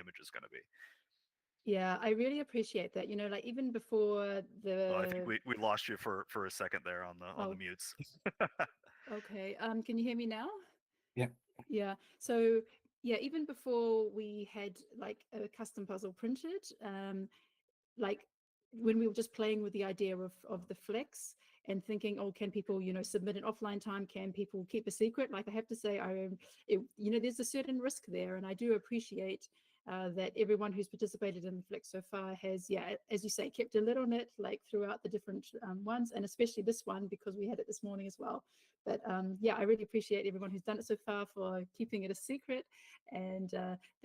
image is going to be. Yeah, I really appreciate that. You know, like even before Oh, I think the we lost you for a second there on the oh, mutes. okay. Can you hear me now? Yeah. Yeah. So yeah, even before we had like a custom puzzle printed, like when we were just playing with the idea of the flex and thinking, oh, can people, you know, submit an offline time? Can people keep a secret? Like I have to say, you know, there's a certain risk there, and I do appreciate that everyone who's participated in the flex so far has, yeah, as you say, kept a lid on it, like throughout the different ones, and especially this one because we had it this morning as well. But yeah, I really appreciate everyone who's done it so far for keeping it a secret, and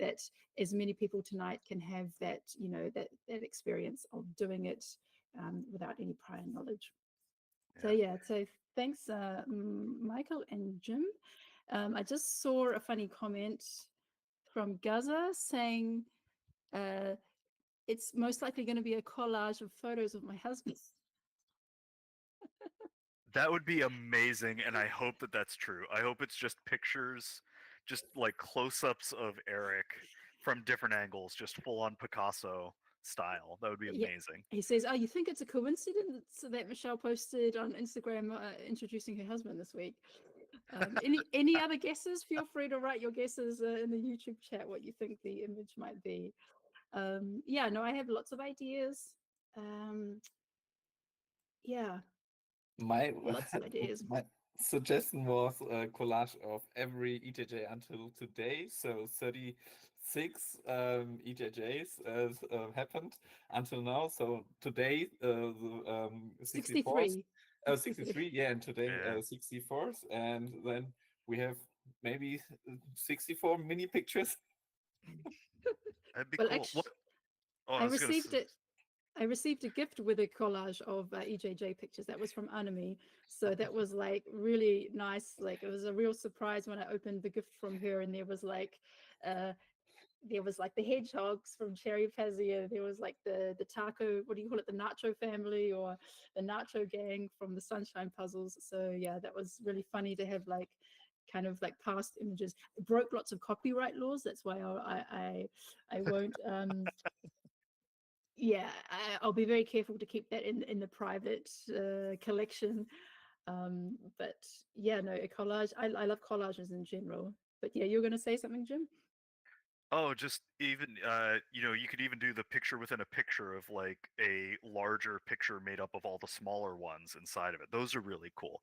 that as many people tonight can have that, you know, that experience of doing it without any prior knowledge. So Yeah. yeah, so thanks, Michael and Jim. I just saw a funny comment from Gaza saying it's most likely going to be a collage of photos of my husband. That would be amazing, and I hope that that's true. I hope it's just pictures, just like close-ups of Eric from different angles, just full-on Picasso style. That would be Yeah, amazing. he says, "Oh, you think it's a coincidence that Michelle posted on Instagram introducing her husband this week?" Any other guesses? Feel free to write your guesses in the YouTube chat what you think the image might be. Yeah, no, I have lots of ideas. Um, yeah, My lots of ideas. my suggestion was a collage of every EJJ until today. So 36 EJJs happened until now. So today the 64th, 63. 63, yeah, and today Yeah, 64th, and then we have maybe 64 mini pictures. that'd be Well, cool. What? actually, Oh, I I was gonna. received it. I received a gift with a collage of EJJ pictures. That was from Anami. So that was like really nice. Like it was a real surprise when I opened the gift from her, and uh, there was like the hedgehogs from Cherry Pazia. There was like the taco, what do you call it, the nacho family or the nacho gang from the Sunshine Puzzles. So yeah, that was really funny to have like kind of like past images. It broke lots of copyright laws. That's why I won't yeah, I'll be very careful to keep that in the private collection. But yeah, no, a collage. I love collages in general. But yeah, you're going to say something, Jim? Oh, just even you know, you could even do the picture within a picture of like a larger picture made up of all the smaller ones inside of it. Those are really cool.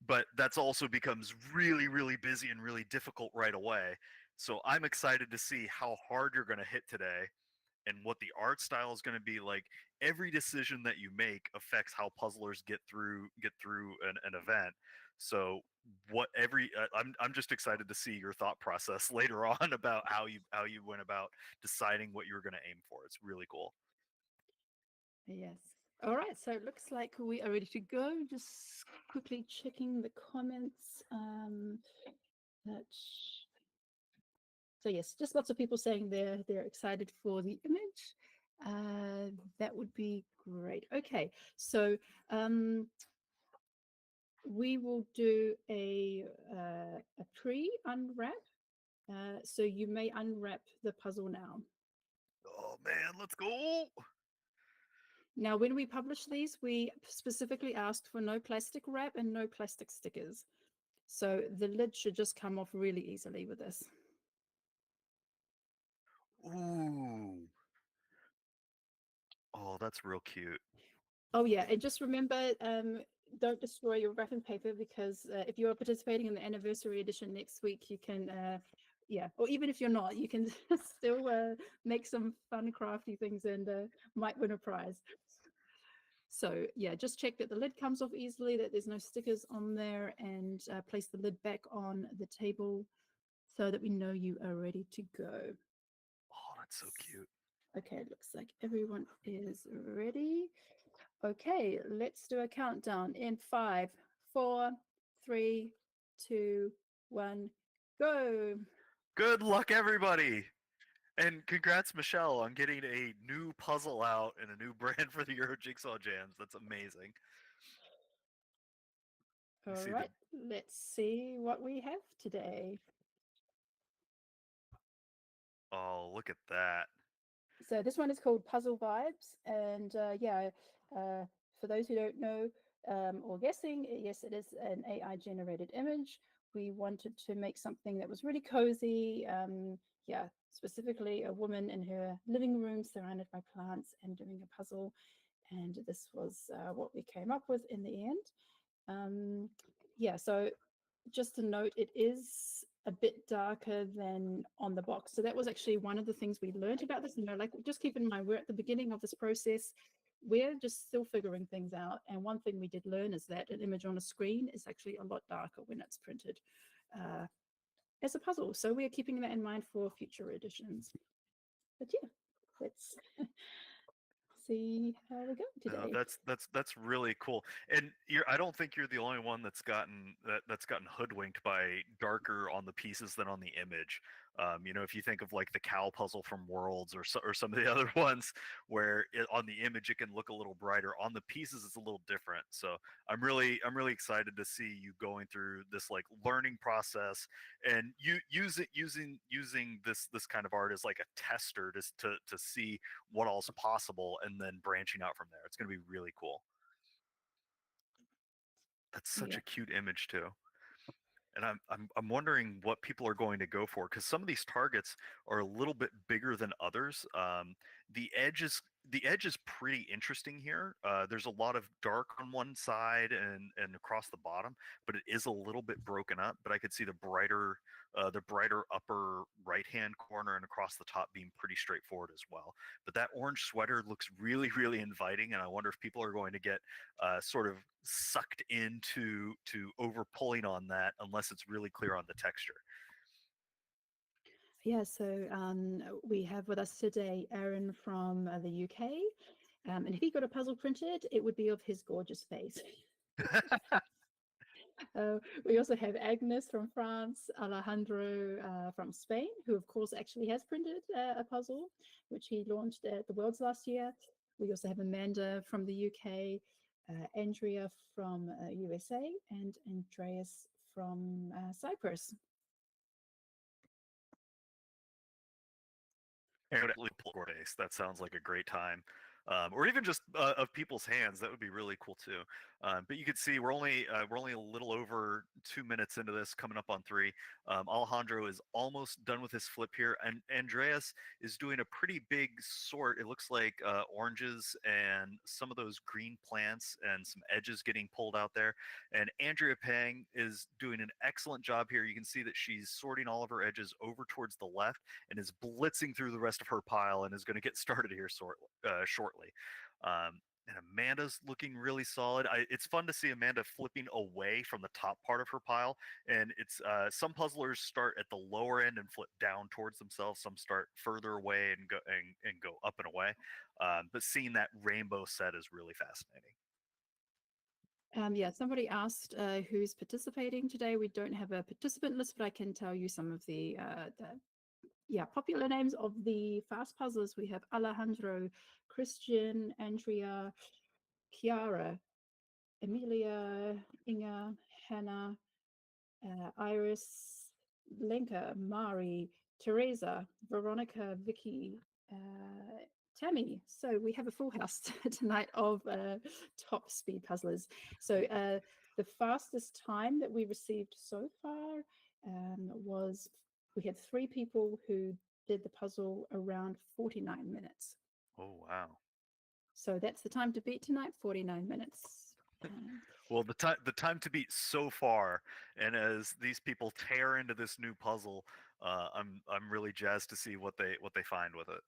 But that's also becomes really, really busy and really difficult right away. So I'm excited to see how hard you're going to hit today and what the art style is going to be like. Every decision that you make affects how puzzlers get through an event. So I'm just excited to see your thought process later on about how you went about deciding what you were going to aim for. It's really cool. Yes. All right. So it looks like we are ready to go. Just quickly checking the comments. That so yes, just lots of people saying they're excited for the image. That would be great. Okay, so we will do a pre-unwrap. So you may unwrap the puzzle now. Oh man, let's go. Now, when we publish these, we specifically asked for no plastic wrap and no plastic stickers. So the lid should just come off really easily with this. Ooh. Oh, that's real cute. Oh yeah, and just remember, don't destroy your wrapping paper because if you are participating in the anniversary edition next week, you can, yeah, or even if you're not, you can still make some fun crafty things and might win a prize. So yeah, just check that the lid comes off easily, that there's no stickers on there, and place the lid back on the table so that we know you are ready to go. Oh, that's so cute. Okay, it looks like everyone is ready. Okay, let's do a countdown in 5, 4, 3, 2, 1, go. Good luck, everybody. And congrats, Michelle, on getting a new puzzle out and a new brand for the Euro Jigsaw Jams. That's amazing. You All see the right, let's see what we have today. Oh, look at that. So this one is called Puzzle Vibes, and for those who don't know or guessing, yes, it is an AI generated image. We wanted to make something that was really cozy. Yeah, specifically a woman in her living room surrounded by plants and doing a puzzle, and this was what we came up with in the end. Yeah, so just to note, it is a bit darker than on the box. So that was actually one of the things we learned about this. Like just keep in mind, we're at the beginning of this process. We're just still figuring things out. And one thing we did learn is that an image on a screen is actually a lot darker when it's printed as a puzzle. So we're keeping that in mind for future editions. But yeah, let's see how we go No, today. that's really cool. And I don't think you're the only one that's gotten hoodwinked by darker on the pieces than on the image. If you think of like the cow puzzle from Worlds or some of the other ones where on the image it can look a little brighter, on the pieces it's a little different. So I'm really excited to see you going through this like learning process and you using this kind of art as like a tester to see what all's possible and then branching out from there. It's going to be really cool. That's such Yeah. a cute image too. And I'm wondering what people are going to go for because some of these targets are a little bit bigger than others. The edge is the edge is pretty interesting here. There's a lot of dark on one side and across the bottom, but it is a little bit broken up. But I could see the brighter upper right hand corner and across the top being pretty straightforward as well. But that orange sweater looks really really inviting, and I wonder if people are going to get sort of sucked into over pulling on that unless it's really clear on the texture. Yeah, so we have with us today Aaron from the UK. And if he got a puzzle printed, it would be of his gorgeous face. We also have Agnes from France, Alejandro from Spain, who of course actually has printed a puzzle, which he launched at the Worlds last year. We also have Amanda from the UK, Andrea from USA, and Andreas from Cyprus. And days. That sounds like a great time. Or even just of people's hands. That would be really cool too. But you can see we're only a little over 2 minutes into this, coming up on three. Alejandro is almost done with his flip here, and Andreas is doing a pretty big sort. It looks like oranges and some of those green plants and some edges getting pulled out there. And Andrea Pang is doing an excellent job here. You can see that she's sorting all of her edges over towards the left and is blitzing through the rest of her pile and is going to get started here shortly. And Amanda's looking really solid. It's fun to see Amanda flipping away from the top part of her pile. And it's some puzzlers start at the lower end and flip down towards themselves. Some start further away and go up and away. But seeing that rainbow set is really fascinating. Yeah, somebody asked who's participating today. We don't have a participant list, but I can tell you some of the popular names of the fast puzzlers. We have Alejandro, Christian, Andrea, Chiara, Emilia, Inga, Hannah, Iris, Lenka, Mari, Teresa, Veronica, Vicky, Tammy. So we have a full house tonight of top speed puzzlers. So the fastest time that we received so far was we had 3 people who did the puzzle around 49 minutes. Oh, wow. So that's the time to beat tonight, 49 minutes. Well, the time to beat so far, and as these people tear into this new puzzle, I'm really jazzed to see what they find with it.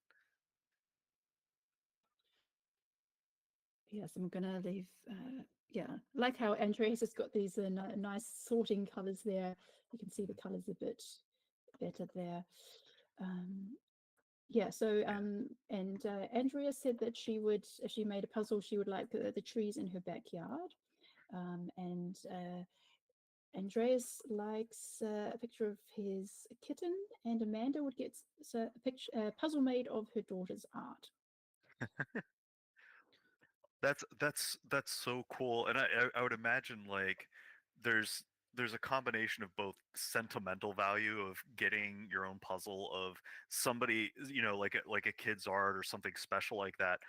Yes, I'm gonna leave. Yeah, like how Andreas has got these nice sorting colors there. You can see the colors a bit better there. Yeah, so and Andrea said that she would, if she made a puzzle, she would like the trees in her backyard. And Andreas likes a picture of his kitten, and Amanda would get a puzzle made of her daughter's art. That's so cool, and I would imagine like there's there's a combination of both sentimental value of getting your own puzzle of somebody, like a kid's art or something special like that,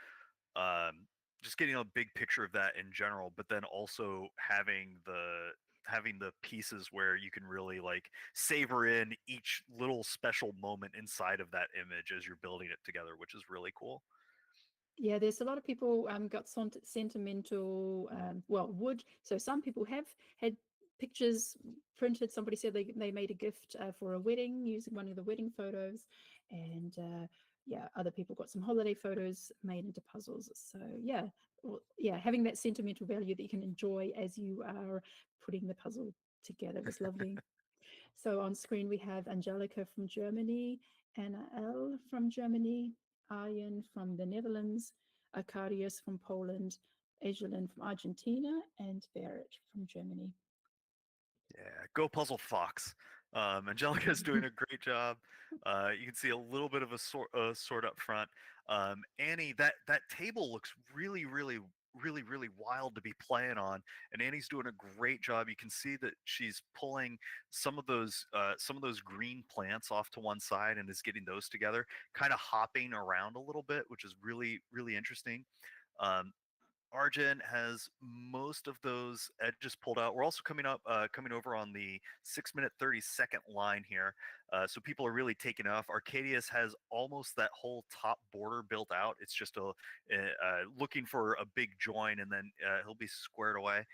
um, just getting a big picture of that in general, but then also having the pieces where you can really like savor in each little special moment inside of that image as you're building it together, which is really cool. Yeah, there's a lot of people got sentimental, well, wood. So some people have had pictures printed. Somebody said they made a gift for a wedding using one of the wedding photos, and yeah, other people got some holiday photos made into puzzles. So yeah, well, yeah, having that sentimental value that you can enjoy as you are putting the puzzle together is lovely. So on screen we have Angelica from Germany, Anna L from Germany, Arjen from the Netherlands, Arkadius from Poland, Ajalin from Argentina, and Barrett from Germany. Yeah, go Puzzle Fox. Angelica's doing a great job. You can see a little bit of a sort up front. Annie, that table looks really wild to be playing on, and Annie's doing a great job. You can see that she's pulling some of those green plants off to one side and is getting those together, kind of hopping around a little bit, which is really interesting. Um, Argent has most of those edges pulled out. We're also coming over on the 6 minute 30-second line here, so people are really taking off. Arcadius has almost that whole top border built out. It's just looking for a big join, and then he'll be squared away.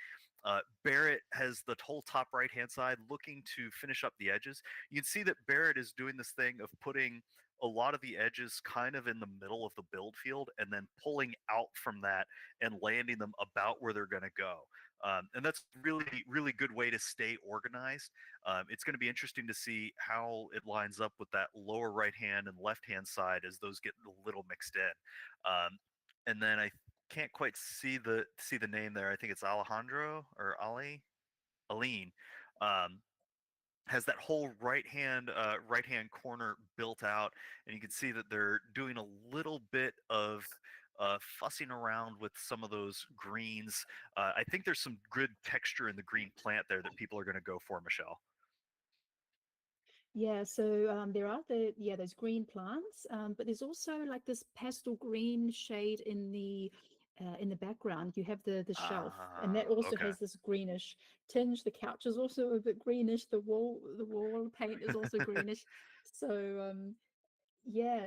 Barrett has the whole top right hand side looking to finish up the edges. You can see that Barrett is doing this thing of putting a lot of the edges kind of in the middle of the build field and then pulling out from that and landing them about where they're going to go. And that's really good way to stay organized. It's going to be interesting to see how it lines up with that lower right hand and left hand side as those get a little mixed in. And then I can't quite see the name there. I think it's Alejandro or Aline. Um, has that whole right hand corner built out, and you can see that they're doing a little bit of fussing around with some of those greens. I think there's some good texture in the green plant there that people are going to go for, Michelle. Yeah, so there are those green plants, but there's also like this pastel green shade in the background. You have the shelf, and that also Okay. has this greenish tinge. The couch is also a bit greenish. The wall paint is also greenish. So yeah,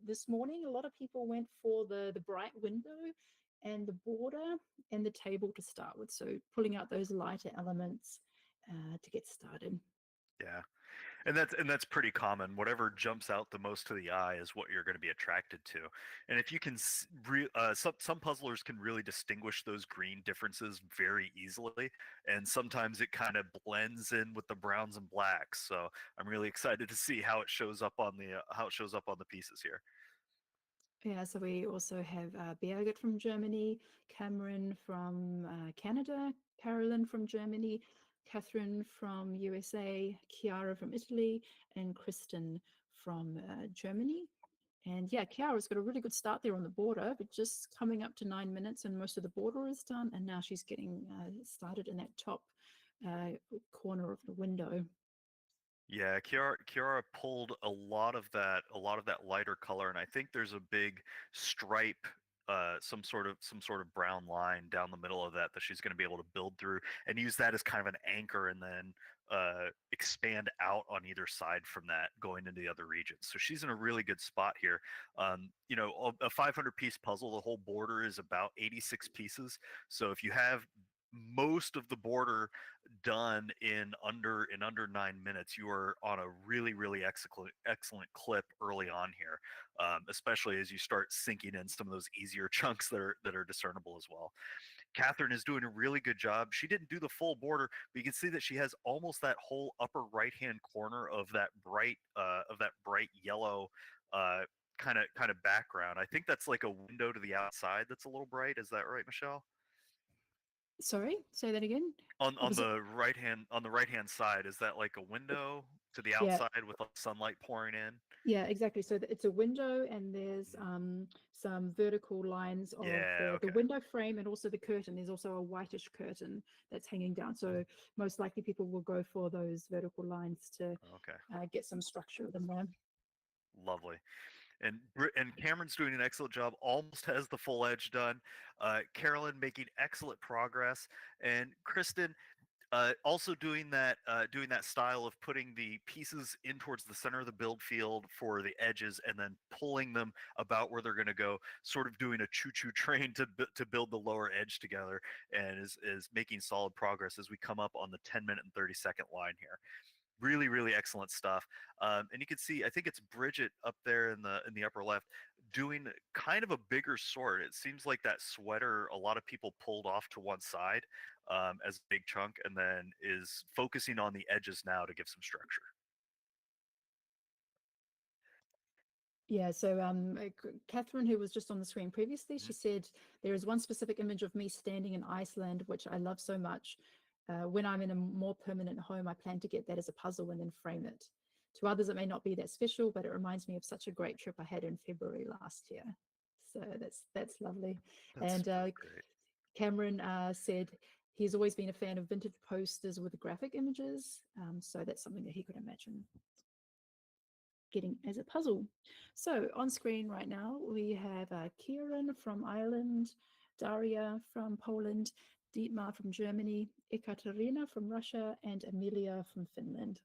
this morning a lot of people went for the bright window and the border and the table to start with. So pulling out those lighter elements to get started. Yeah. And that's pretty common. Whatever jumps out the most to the eye is what you're going to be attracted to. And if you can, some puzzlers can really distinguish those green differences very easily, and sometimes it kind of blends in with the browns and blacks. So I'm really excited to see how it shows up on the pieces here. Yeah, so we also have Birgit from Germany, Cameron from Canada, Carolyn from Germany, Catherine from USA, Chiara from Italy, and Kristen from Germany. And yeah, Chiara's got a really good start there on the border, but just coming up to 9 minutes and most of the border is done. And now she's getting started in that top uh, corner of the window. Yeah, Kiara pulled a lot of that lighter color, and I think there's a big stripe, some sort of brown line down the middle of that she's going to be able to build through and use that as kind of an anchor, and then expand out on either side from that, going into the other regions. So she's in a really good spot here. A 500-piece puzzle, the whole border is about 86 pieces. So if you have most of the border done in under 9 minutes, you are on a really excellent clip early on here, especially as you start sinking in some of those easier chunks that are discernible as well. Catherine is doing a really good job. She didn't do the full border, but you can see that she has almost that whole upper right hand corner of that bright yellow kind of background. I think that's like a window to the outside that's a little bright. Is that right, Michelle? Sorry, say that again. On Was it? the right hand side, is that like a window? to the Yeah, outside with like sunlight pouring in. yeah, exactly. So it's a window, and there's Mhm. some vertical lines of Yeah, the okay. window frame and also the curtain. There's also a whitish curtain that's hanging down. So most likely people will go for those vertical lines to Okay. get some structure in there. Lovely. And Cameron's doing an excellent job. Almost has the full edge done. Carolyn making excellent progress, and Kristen also doing that style of putting the pieces in towards the center of the build field for the edges, and then pulling them about where they're going to go. Sort of doing a choo-choo train to build the lower edge together, and is making solid progress as we come up on the 10-minute and 30-second line here. Really, really excellent stuff. And you can see, I think it's Bridget up there in the upper left, doing kind of a bigger sort. It seems like that sweater a lot of people pulled off to one side as a big chunk, and then is focusing on the edges now to give some structure. Yeah, so Catherine, who was just on the screen previously, she Mhm. said there is one specific image of me standing in Iceland, which I love so much. When I'm in a more permanent home, I plan to get that as a puzzle and then frame it. To others, it may not be that special, but it reminds me of such a great trip I had in February last year. So that's lovely. That's And really great. Cameron said he's always been a fan of vintage posters with graphic images. So that's something that he could imagine getting as a puzzle. So on screen right now, we have Kieran from Ireland, Daria from Poland, Dietmar from Germany, Ekaterina from Russia, and Amelia from Finland.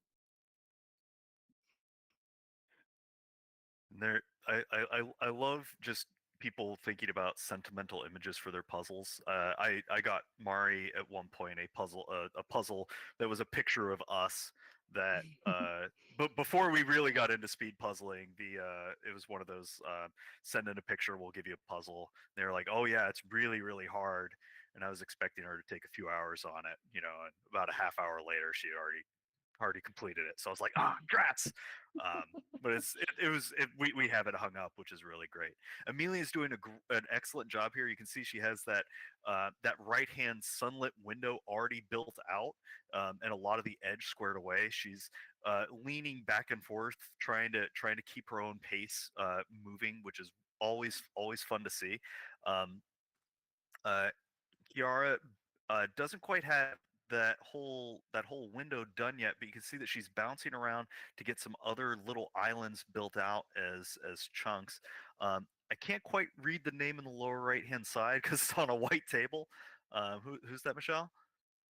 And there, I love just people thinking about sentimental images for their puzzles. I got Mari at one point a puzzle that was a picture of us that but before we really got into speed puzzling, it was one of those send in a picture, we'll give you a puzzle. They were like, oh yeah, it's really really hard, and I was expecting her to take a few hours on it, you know, and about a half hour later she already completed it. So I was like, ah, congrats. But we have it hung up, which is really great. Amelia's doing an excellent job here. You can see she has that right hand sunlit window already built out, and a lot of the edge squared away. She's leaning back and forth, trying to keep her own pace moving, which is always fun to see. Um, uh, Kiara doesn't quite have that whole window done yet, but you can see that she's bouncing around to get some other little islands built out as chunks. I can't quite read the name in the lower right hand side because it's on a white table. Who's that, Michelle?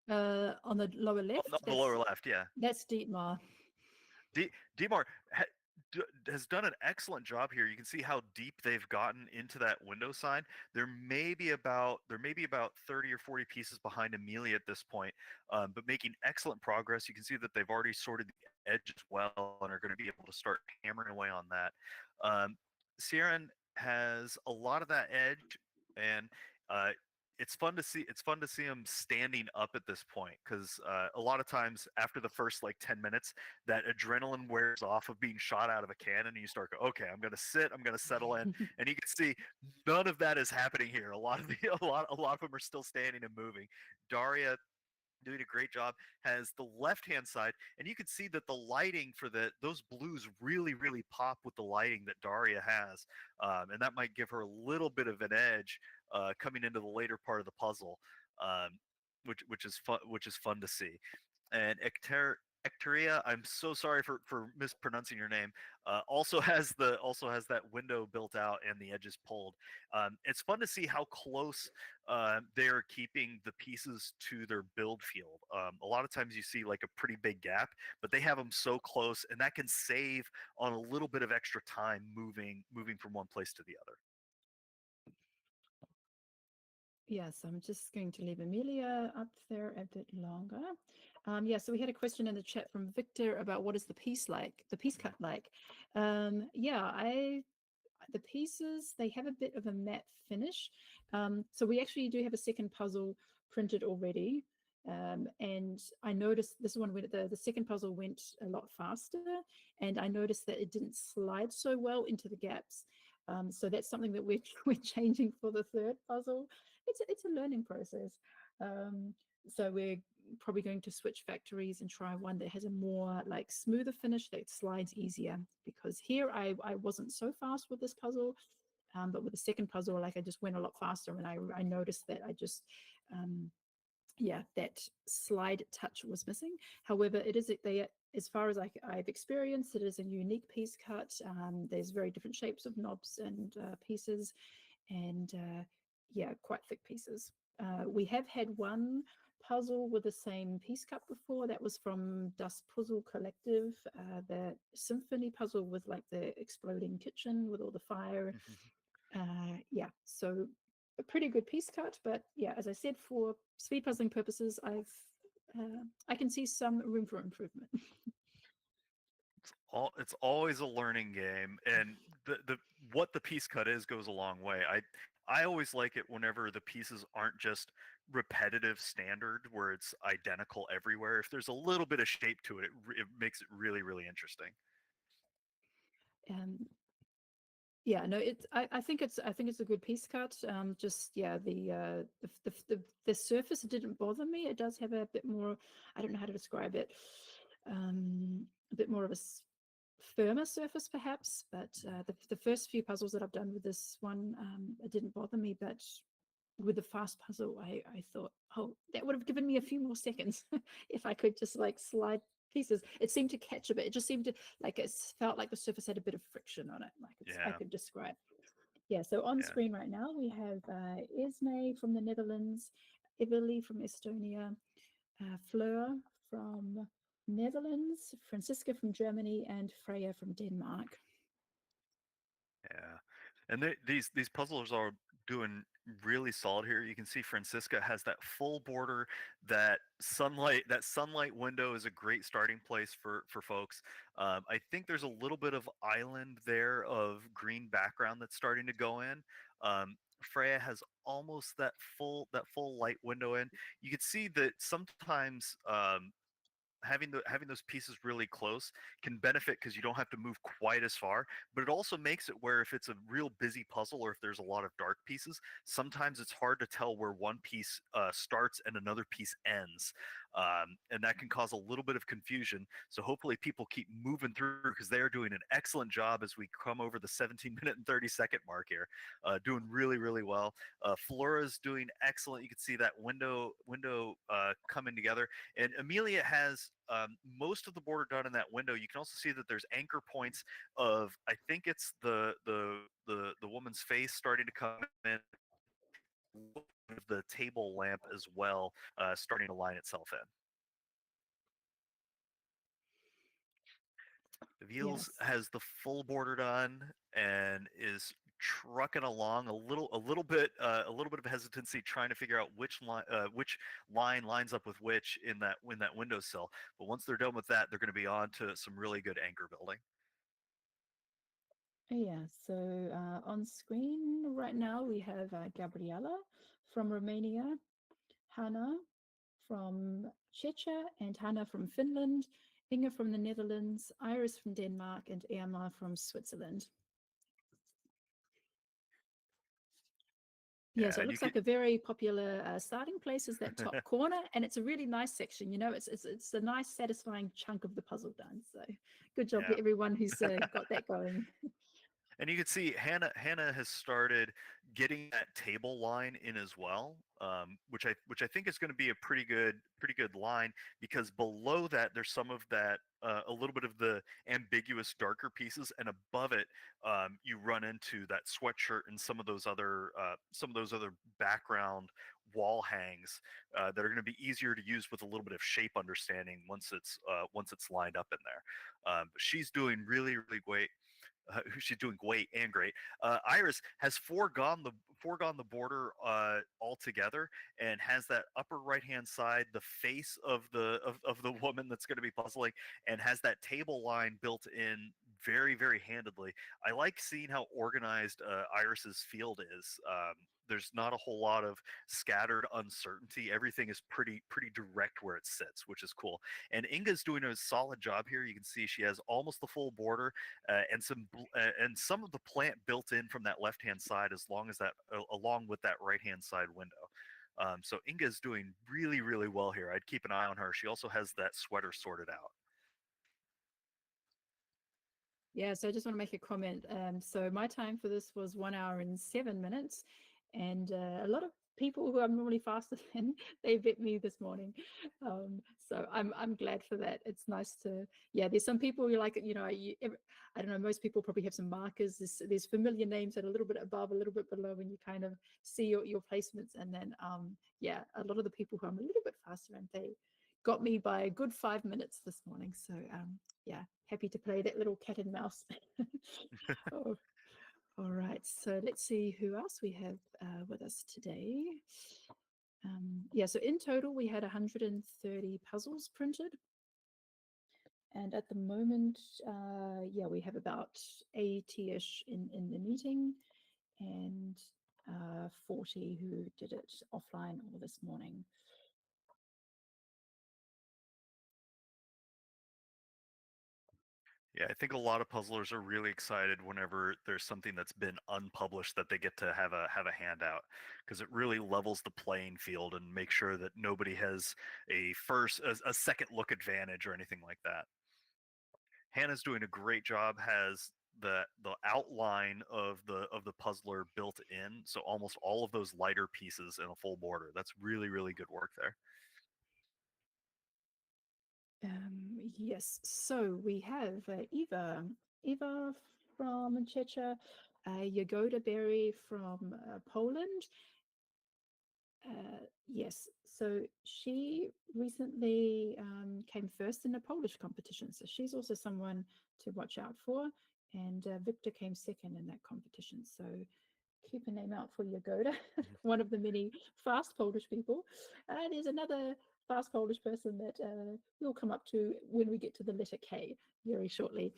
On the lower On left, the lower left, yeah. that's Dietmar. Demar has done an excellent job here. You can see how deep they've gotten into that window sign. There may be about 30 or 40 pieces behind Amelia at this point, but making excellent progress. You can see that they've already sorted the edge as well and are going to be able to start hammering away on that. Sieran has a lot of that edge, and uh, it's fun to see him standing up at this point, because a lot of times after the first like 10 minutes, that adrenaline wears off of being shot out of a cannon, and you start go, okay, I'm gonna sit, I'm gonna settle in, and you can see none of that is happening here. A lot of the a lot of them are still standing and moving. Daria doing a great job, has the left hand side, and you can see that the lighting for those blues really pop with the lighting that Daria has, and that might give her a little bit of an edge coming into the later part of the puzzle, um, which is fun to see. And Ecteria, I'm so sorry for mispronouncing your name. Also has that window built out and the edges pulled. It's fun to see how close they are keeping the pieces to their build field. A lot of times you see like a pretty big gap, but they have them so close, and that can save on a little bit of extra time moving from one place to the other. Yes, I'm just going to leave Amelia up there a bit longer. Yeah, so we had a question in the chat from Victor about what is the piece like, the piece cut like. Yeah, the pieces, they have a bit of a matte finish. So we actually do have a second puzzle printed already. And I noticed this one went, the second puzzle went a lot faster, and I noticed that it didn't slide so well into the gaps. So that's something that we're we're changing for the third puzzle. It's a learning process. So probably going to switch factories and try one that has a more like smoother finish that slides easier, because here I wasn't so fast with this puzzle. But with the second puzzle, like I just went a lot faster, and I noticed that I just yeah, that slide touch was missing. However, it is they, as far as I've experienced, it is a unique piece cut. There's very different shapes of knobs and pieces, and yeah, quite thick pieces. We have had one puzzle with the same piece cut before. That was from Dust Puzzle Collective, the symphony puzzle with like the exploding kitchen with all the fire. Yeah, so a pretty good piece cut, but yeah, as I said, for speed puzzling purposes, I can see some room for improvement. It's always a learning game, and the what the piece cut is goes a long way. I always like it whenever the pieces aren't just repetitive standard where it's identical everywhere. If there's a little bit of shape to it, it makes it really really interesting. um, yeah, no, I think it's a good piece cut. Just yeah, the surface didn't bother me. It does have a bit more, I don't know how to describe it, a bit more of a firmer surface perhaps, but the first few puzzles that I've done with this one, it didn't bother me. But with the fast puzzle, I thought, oh, that would have given me a few more seconds if I could just like slide pieces. It seemed to catch a bit. It just seemed to like, it felt like the surface had a bit of friction on it, like I Yeah, could describe. Yeah, so on yeah. screen right now we have Esme from the Netherlands, Everly from Estonia, Fleur from Netherlands, Francisca from Germany, and Freya from Denmark. Yeah, and these puzzlers are doing really solid here. You can see Francisca has that full border, that sunlight window is a great starting place for folks. I think there's a little bit of island there of green background that's starting to go in. Freya has almost that full light window in. You can see that sometimes having those pieces really close can benefit because you don't have to move quite as far, but it also makes it where if it's a real busy puzzle or if there's a lot of dark pieces, sometimes it's hard to tell where one piece starts and another piece ends, and that can cause a little bit of confusion. So hopefully people keep moving through because they are doing an excellent job as we come over the 17-minute and 30-second mark here, doing really really well. Flora's doing excellent. You can see that window coming together, and Amelia has most of the border done in that window. You can also see that there's anchor points of, I think it's the woman's face starting to come in, the table lamp as well, starting to line itself in. Veals Yes. has the full border done and is trucking along a little bit of hesitancy trying to figure out which line lines up with which in that windowsill. But once they're done with that, they're going to be on to some really good anchor building. Yeah, so on screen right now we have Gabriela from Romania, Hannah from Czechia, and Hannah from Finland, Inga from the Netherlands, Iris from Denmark, and Irma from Switzerland. Yeah, Yeah, so it and you looks can like a very popular starting place is that top corner, and it's a really nice section. You know, it's a nice, satisfying chunk of the puzzle done. So good job yeah. to everyone who's got that going. And you can see Hannah has started getting that table line in as well, which I think is going to be a pretty good line, because below that there's some of that, a little bit of the ambiguous darker pieces, and above it you run into that sweatshirt and some of those other background wall hangs that are going to be easier to use with a little bit of shape understanding once it's lined up in there. But she's doing really really great. She's doing great and great. Iris has foregone the border altogether, and has that upper right hand side, the face of the woman that's going to be puzzling, and has that table line built in very very handedly. I like seeing how organized Iris's field is. There's not a whole lot of scattered uncertainty. Everything is pretty direct where it sits, which is cool. And Inga's doing a solid job here. You can see she has almost the full border, and some of the plant built in from that left hand side, along with that right hand side window. So Inga's doing really, really well here. I'd keep an eye on her. She also has that sweater sorted out. Yeah, so I just want to make a comment. So my time for this was 1 hour and 7 minutes, and a lot of people who I'm normally faster than, they beat me this morning. So I'm glad for that. It's nice to, yeah. There's some people you like, I don't know. Most people probably have some markers. There's familiar names that are a little bit above, a little bit below, and you kind of see your placements. And then yeah, a lot of the people who I'm a little bit faster, and they got me by a good 5 minutes this morning. So yeah, happy to play that little cat and mouse. Oh, all right, so let's see who else we have with us today. Yeah, so in total we had 130 puzzles printed, and at the moment, yeah, we have about 80-ish in the meeting, and 40 who did it offline all this morning. Yeah, I think a lot of puzzlers are really excited whenever there's something that's been unpublished that they get to have a handout, because it really levels the playing field and makes sure that nobody has a second look advantage or anything like that. Hannah's doing a great job. Has the outline of the puzzler built in, so almost all of those lighter pieces in a full border. That's really, really good work there. Yes, so we have Eva from Czechia, Jagoda Berry from Poland. Yes, so she recently came first in a Polish competition, so she's also someone to watch out for. And Victor came second in that competition, so keep a name out for Jagoda, one of the many fast Polish people. There's another fast Polish person that we'll come up to when we get to the letter K very shortly.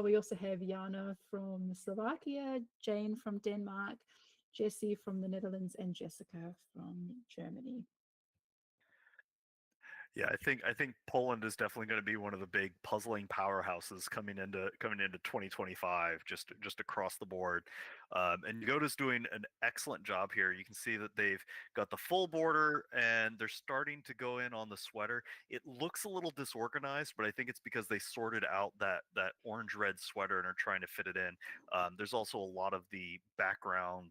We also have Jana from Slovakia, Jane from Denmark, Jessie from the Netherlands, and Jessica from Germany. Yeah, I think Poland is definitely going to be one of the big puzzling powerhouses coming into 2025, just across the board. And Yoda's doing an excellent job here. You can see that they've got the full border and they're starting to go in on the sweater. It looks a little disorganized, but I think it's because they sorted out that orange red sweater and are trying to fit it in. There's also a lot of the background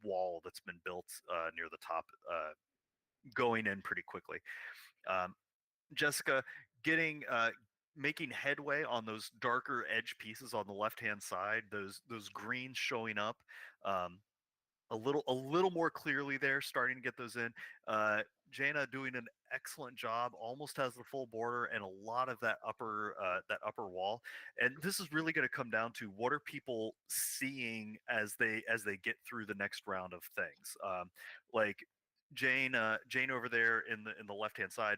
wall that's been built near the top going in pretty quickly. Um, Jessica getting making headway on those darker edge pieces on the left hand side, those greens showing up um, a little more clearly there, starting to get those in. Jana doing an excellent job, almost has the full border and a lot of that upper wall. And this is really going to come down to what are people seeing as they get through the next round of things. Like Jane over there in the left hand side,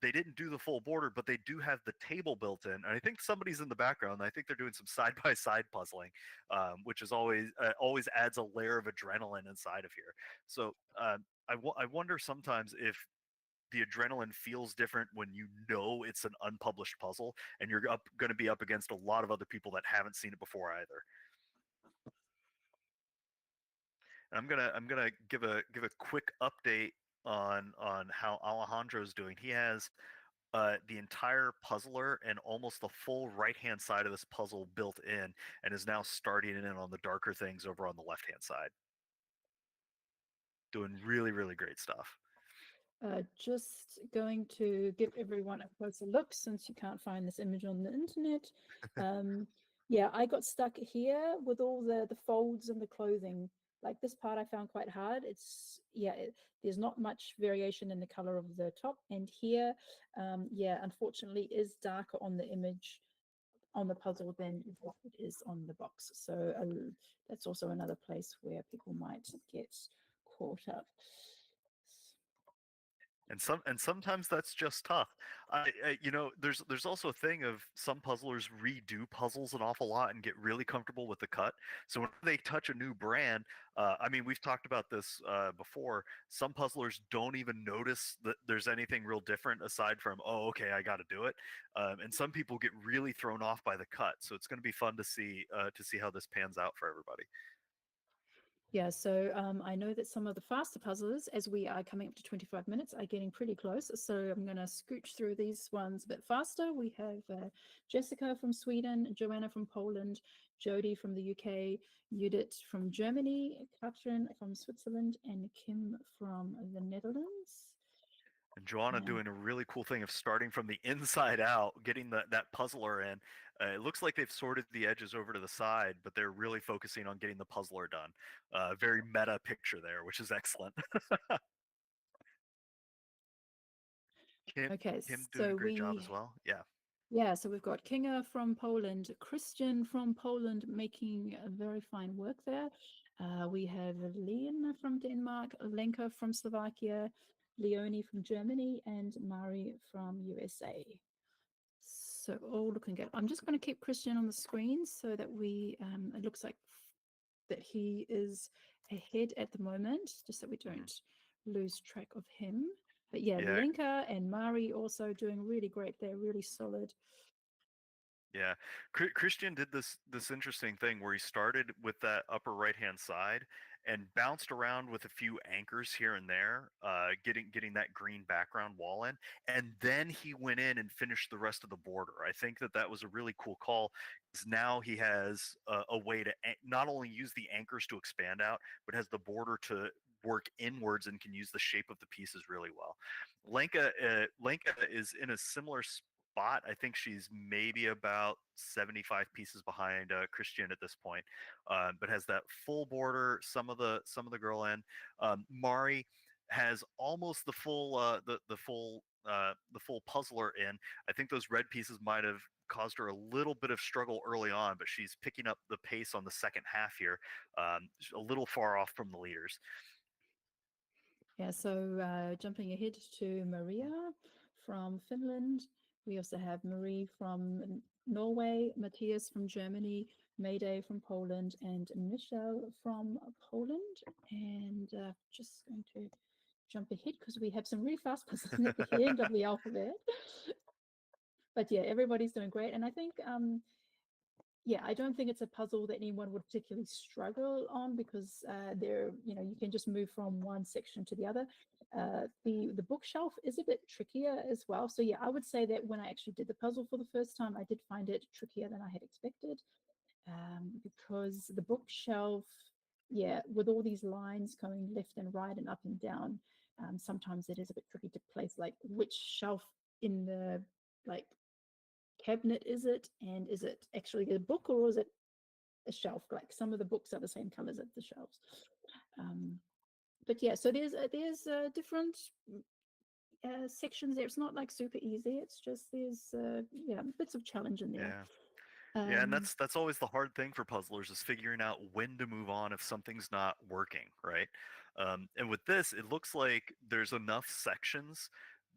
they didn't do the full border, but they do have the table built in. And I think somebody's in the background. I think they're doing some side by side puzzling, which is always adds a layer of adrenaline inside of here. So I wonder sometimes if the adrenaline feels different when you know it's an unpublished puzzle and you're going to be up against a lot of other people that haven't seen it before either. And I'm gonna give a quick update on how Alejandro's doing. He has the entire puzzler and almost the full right hand side of this puzzle built in, and is now starting in on the darker things over on the left hand side. Doing really, really great stuff. Just going to give everyone a closer look since you can't find this image on the internet. Yeah, I got stuck here with all the folds and the clothing. Like this part I found quite hard. There's not much variation in the color of the top, and here, yeah, unfortunately is darker on the image on the puzzle than what it is on the box. So that's also another place where people might get caught up. And sometimes that's just tough. There's also a thing of some puzzlers redo puzzles an awful lot and get really comfortable with the cut. So when they touch a new brand, I mean, we've talked about this before. Some puzzlers don't even notice that there's anything real different aside from, oh, okay, I got to do it. And some people get really thrown off by the cut. So it's going to be fun to see how this pans out for everybody. Yeah, so I know that some of the faster puzzlers, as we are coming up to 25 minutes, are getting pretty close. So I'm going to scooch through these ones a bit faster. We have Jessica from Sweden, Joanna from Poland, Jody from the UK, Judith from Germany, Katrin from Switzerland, and Kim from the Netherlands. And Joanna doing a really cool thing of starting from the inside out, getting that puzzler in. It looks like they've sorted the edges over to the side, but they're really focusing on getting the puzzler done. Very meta picture there, which is excellent. Kim, Okay, Kim doing a so great job as well. Yeah. yeah, so we've got Kinga from Poland, Christian from Poland making a very fine work there. We have Lena from Denmark, Lenka from Slovakia, Leonie from Germany, and Mari from USA. So all looking good. I'm just going to keep Christian on the screen so that it looks like that he is ahead at the moment, just so we don't lose track of him. But yeah, Yeah. Lenka and Mari also doing really great. They're really solid. Yeah, Christian did this interesting thing where he started with that upper right hand side and bounced around with a few anchors here and there, getting that green background wall in, and then he went in and finished the rest of the border. I think that was a really cool call because now he has a way to not only use the anchors to expand out, but has the border to work inwards and can use the shape of the pieces really well. Lenka is in a similar spot. I think she's maybe about 75 pieces behind Christian at this point, but has that full border. Some of the girl in. Mari has almost the full the full puzzler in. I think those red pieces might have caused her a little bit of struggle early on, but she's picking up the pace on the second half here, a little far off from the leaders. Yeah, so jumping ahead to Maria from Finland. We also have Marie from Norway, Matthias from Germany, Mayday from Poland, and Michelle from Poland. And just going to jump ahead because we have some really fast puzzles at the end of the alphabet. But yeah, everybody's doing great. And I think yeah, I don't think it's a puzzle that anyone would particularly struggle on because you can just move from one section to the other. The bookshelf is a bit trickier as well. So yeah, I would say that when I actually did the puzzle for the first time, I did find it trickier than I had expected, because the bookshelf, yeah, with all these lines going left and right and up and down, sometimes it is a bit tricky to place like which shelf in the like cabinet is it, and is it actually a book or is it a shelf? Like some of the books are the same colors as the shelves. But yeah, so there's different sections there. It's not like super easy. It's just there's yeah, bits of challenge in there. Yeah. Yeah, and that's always the hard thing for puzzlers is figuring out when to move on if something's not working, right? And with this, it looks like there's enough sections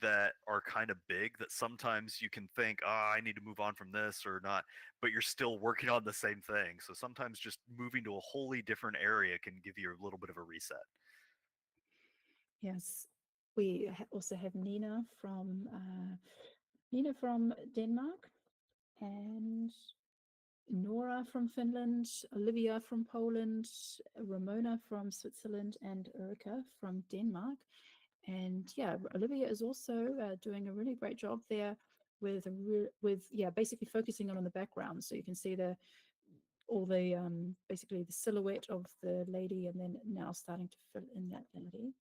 that are kind of big that sometimes you can think, ah, I need to move on from this or not, but you're still working on the same thing. So sometimes just moving to a wholly different area can give you a little bit of a reset. Yes, we also have Nina from Denmark, and Nora from Finland, Olivia from Poland, Ramona from Switzerland, and Erica from Denmark. And yeah, Olivia is also doing a really great job there with basically focusing on the background, so you can see all the basically the silhouette of the lady, and then now starting to fill in that lady.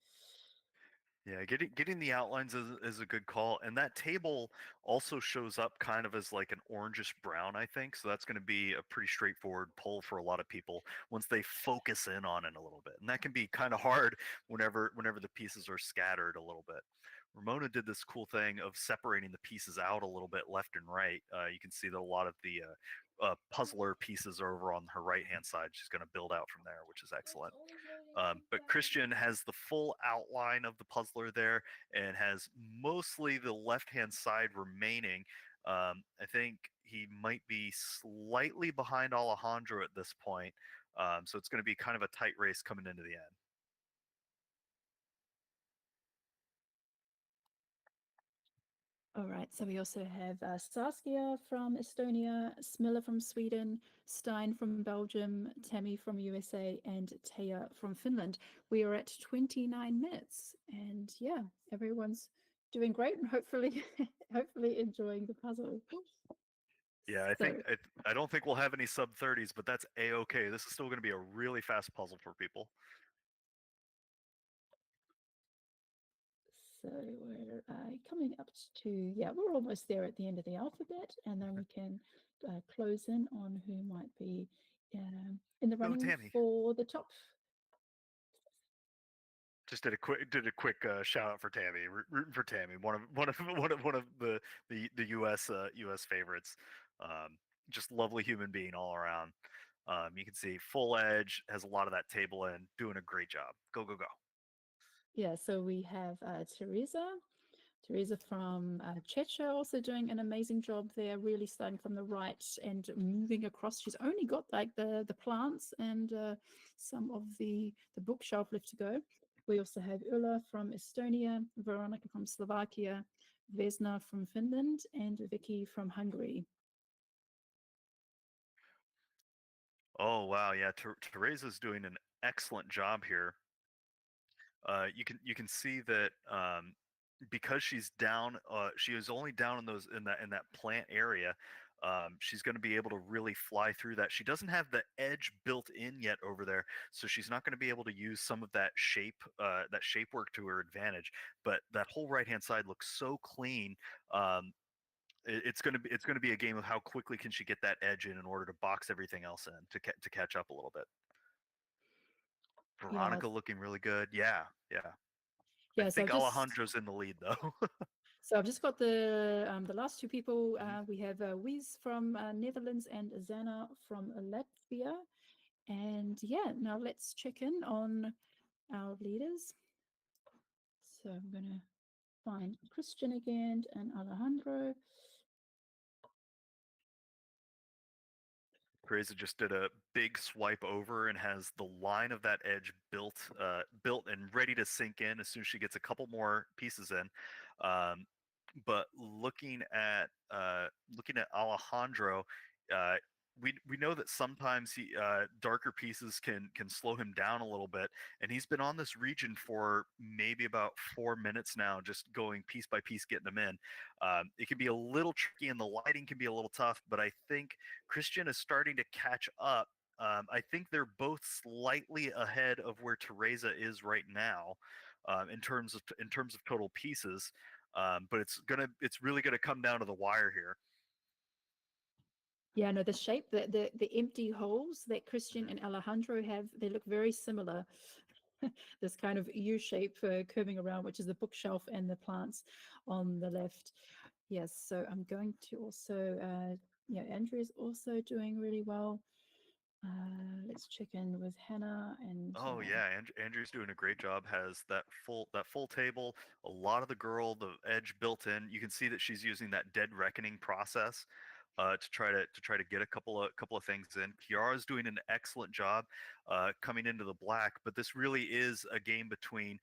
Yeah, getting the outlines is a good call, and that table also shows up kind of as like an orangish brown, I think. So that's going to be a pretty straightforward pull for a lot of people once they focus in on it a little bit, and that can be kind of hard whenever the pieces are scattered a little bit. Ramona did this cool thing of separating the pieces out a little bit left and right. You can see that a lot of the puzzler pieces are over on her right hand side. She's going to build out from there, which is excellent. But Christian has the full outline of the puzzler there and has mostly the left-hand side remaining. I think he might be slightly behind Alejandro at this point. So it's going to be kind of a tight race coming into the end. All right, so we also have Saskia from Estonia, Smilla from Sweden, Stein from Belgium, Tammy from USA, and Taya from Finland. We are at 29 minutes, and yeah, everyone's doing great and hopefully, hopefully enjoying the puzzle. Yeah, I So, think I don't think we'll have any sub 30s, but that's a-okay. This is still going to be a really fast puzzle for people. so we're coming up to, yeah, we're almost there at the end of the alphabet, and then we can close in on who might be in the Go, running Tammy. for the top. Just did a quick shout out for Tammy, rooting for Tammy, one of the U.S. favorites. Um, just lovely human being all around. You can see full edge, has a lot of that table in, doing a great job. Go go go. Yeah, so we have Teresa. Teresa from Chechnya also doing an amazing job there, really starting from the right and moving across. She's only got like the plants and some of the bookshelf left to go. We also have Ulla from Estonia, Veronica from Slovakia, Vesna from Finland, and Vicky from Hungary. Oh wow, yeah, Teresa's doing an excellent job here. You can see that because she's down, she is only down in that plant area. She's going to be able to really fly through that. She doesn't have the edge built in yet over there, so she's not going to be able to use some of that shape work to her advantage. But that whole right hand side looks so clean. It's going to be a game of how quickly can she get that edge in order to box everything else in to catch up a little bit. Yeah, Veronica looking really good. Yeah, yeah. I yeah. So think I've just Alejandro's in the lead though. so I've just got the last two people. Mhm. We have Wies from Netherlands and Zana from Latvia. And yeah, now let's check in on our leaders. So I'm going to find Christian again and Alejandro. Teresa just did a big swipe over and has the line of that edge built and ready to sink in as soon as she gets a couple more pieces in. Um, but looking at Alejandro, uh, we know that sometimes darker pieces can slow him down a little bit, and he's been on this region for maybe about 4 minutes now, just going piece by piece, getting them in. It can be a little tricky, and the lighting can be a little tough, but I think Christian is starting to catch up. I think they're both slightly ahead of where Teresa is right now, in terms of total pieces. But it's really gonna come down to the wire here. Yeah, no, the shape, the empty holes that Christian Mhm. and Alejandro have, they look very similar. This kind of U shape curving around, which is the bookshelf and the plants on the left. Yes, so I'm going to also, yeah, Andrea's also doing really well. Let's check in with Hannah and Oh yeah, Andrew's doing a great job. Has that full table, a lot of the edge built in. You can see that she's using that dead reckoning process to try to get a couple of things in. Kiara's doing an excellent job coming into the black, but this really is a game between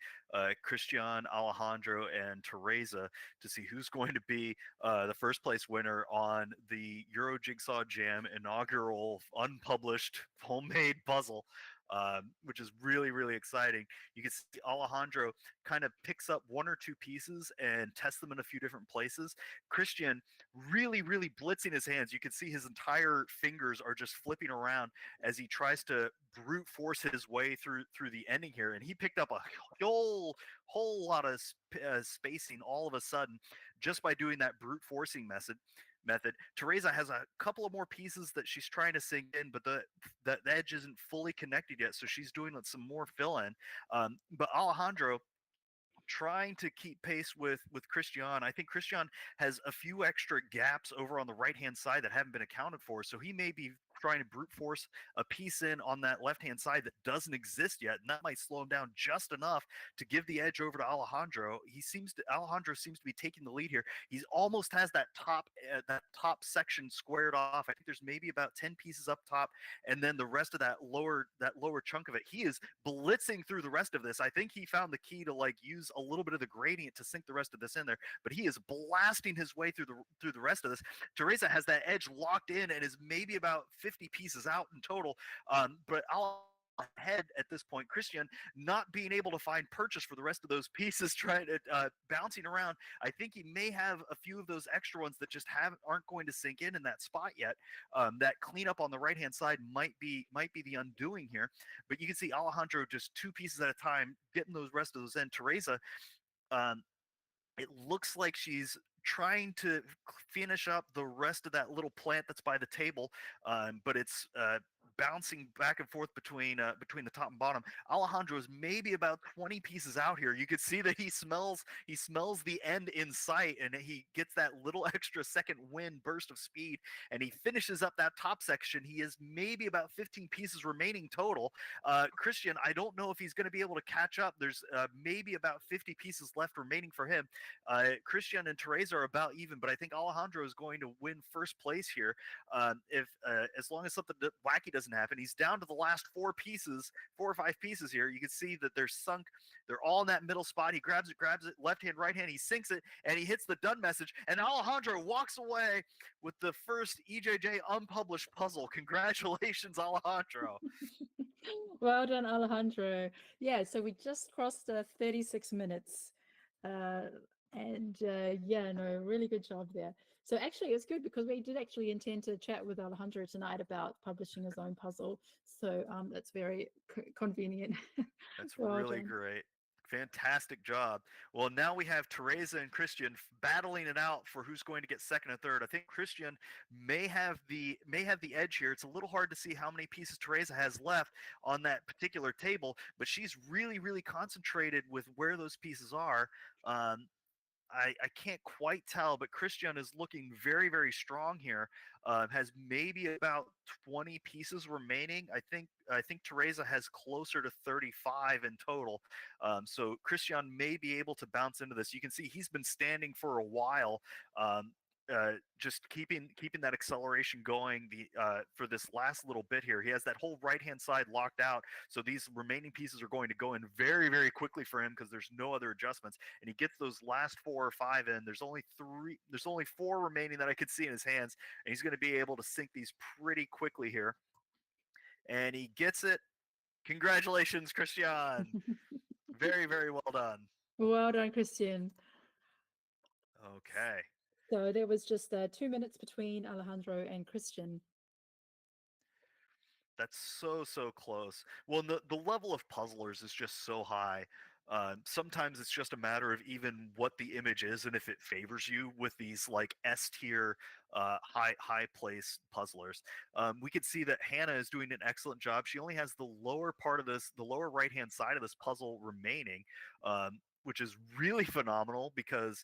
Christian, Alejandro, and Teresa to see who's going to be the first place winner on the Euro Jigsaw Jam inaugural unpublished homemade puzzle. Which is really, really exciting. You can see Alejandro kind of picks up one or two pieces and tests them in a few different places. Christian really, really blitzing his hands. You can see his entire fingers are just flipping around as he tries to brute force his way through the ending here. And he picked up a whole lot of spacing all of a sudden just by doing that brute forcing method. Teresa has a couple of more pieces that she's trying to sink in, but the edge isn't fully connected yet, so she's doing some more fill in. But Alejandro trying to keep pace with Christian. I think Christian has a few extra gaps over on the right hand side that haven't been accounted for, so he may be trying to brute force a piece in on that left-hand side that doesn't exist yet, and that might slow him down just enough to give the edge over to Alejandro. Alejandro seems to be taking the lead here. He's almost has that top section squared off. I think there's maybe about 10 pieces up top, and then the rest of that lower chunk of it. He is blitzing through the rest of this. I think he found the key to like use a little bit of the gradient to sink the rest of this in there, but he is blasting his way through the rest of this. Teresa has that edge locked in and is maybe about 50 pieces out in total. But I'll ahead at this point. Christian not being able to find purchase for the rest of those pieces, trying to bouncing around. I think he may have a few of those extra ones that just aren't going to sink in that spot yet. That cleanup on the right hand side might be the undoing here. But you can see Alejandro just 2 pieces at a time getting those rest of those in. Teresa, um, it looks like she's trying to finish up the rest of that little plant that's by the table, but it's bouncing back and forth between the top and bottom. Alejandro is maybe about 20 pieces out here. You could see that he smells the end in sight, and he gets that little extra second wind burst of speed, and he finishes up that top section. He is maybe about 15 pieces remaining total. Christian, I don't know if he's going to be able to catch up. There's maybe about 50 pieces left remaining for him. Christian and Teresa are about even, but I think Alejandro is going to win first place here. If as long as something wacky doesn't happen, he's down to the last 4 or 5 pieces here. You can see that they're sunk. They're all in that middle spot. He grabs it, left hand, right hand. He sinks it, and he hits the done message. And Alejandro walks away with the first EJJ unpublished puzzle. Congratulations, Alejandro. Well done, Alejandro. Yeah, so we just crossed 36 minutes. Yeah, no, really good job there. So actually, it's good because we did actually intend to chat with Alejandro tonight about publishing his own puzzle. So that's very convenient. That's Well really done. great. Fantastic job. Well, now we have Teresa and Christian battling it out for who's going to get second and third. I think Christian may have the edge here. It's a little hard to see how many pieces Teresa has left on that particular table, but she's really concentrated with where those pieces are. I can't quite tell, but Christian is looking very strong here. Has maybe about 20 pieces remaining. I think Teresa has closer to 35 in total. So Christian may be able to bounce into this. You can see he's been standing for a while. Just keeping that acceleration going for this last little bit here. He has that whole right hand side locked out, so these remaining pieces are going to go in very quickly for him because there's no other adjustments, and he gets those last 4 or 5 in. There's only 4 remaining that I could see in his hands, and he's going to be able to sink these pretty quickly here, and he gets it. Congratulations, Christian. Very well done. Well done, Christian. Okay. So there was just 2 minutes between Alejandro and Christian. That's so close. Well, the level of puzzlers is just so high. Sometimes it's just a matter of even what the image is and if it favors you with these like S tier, high place puzzlers. We could see that Hannah is doing an excellent job. She only has the lower part of the lower right hand side of this puzzle remaining, which is really phenomenal because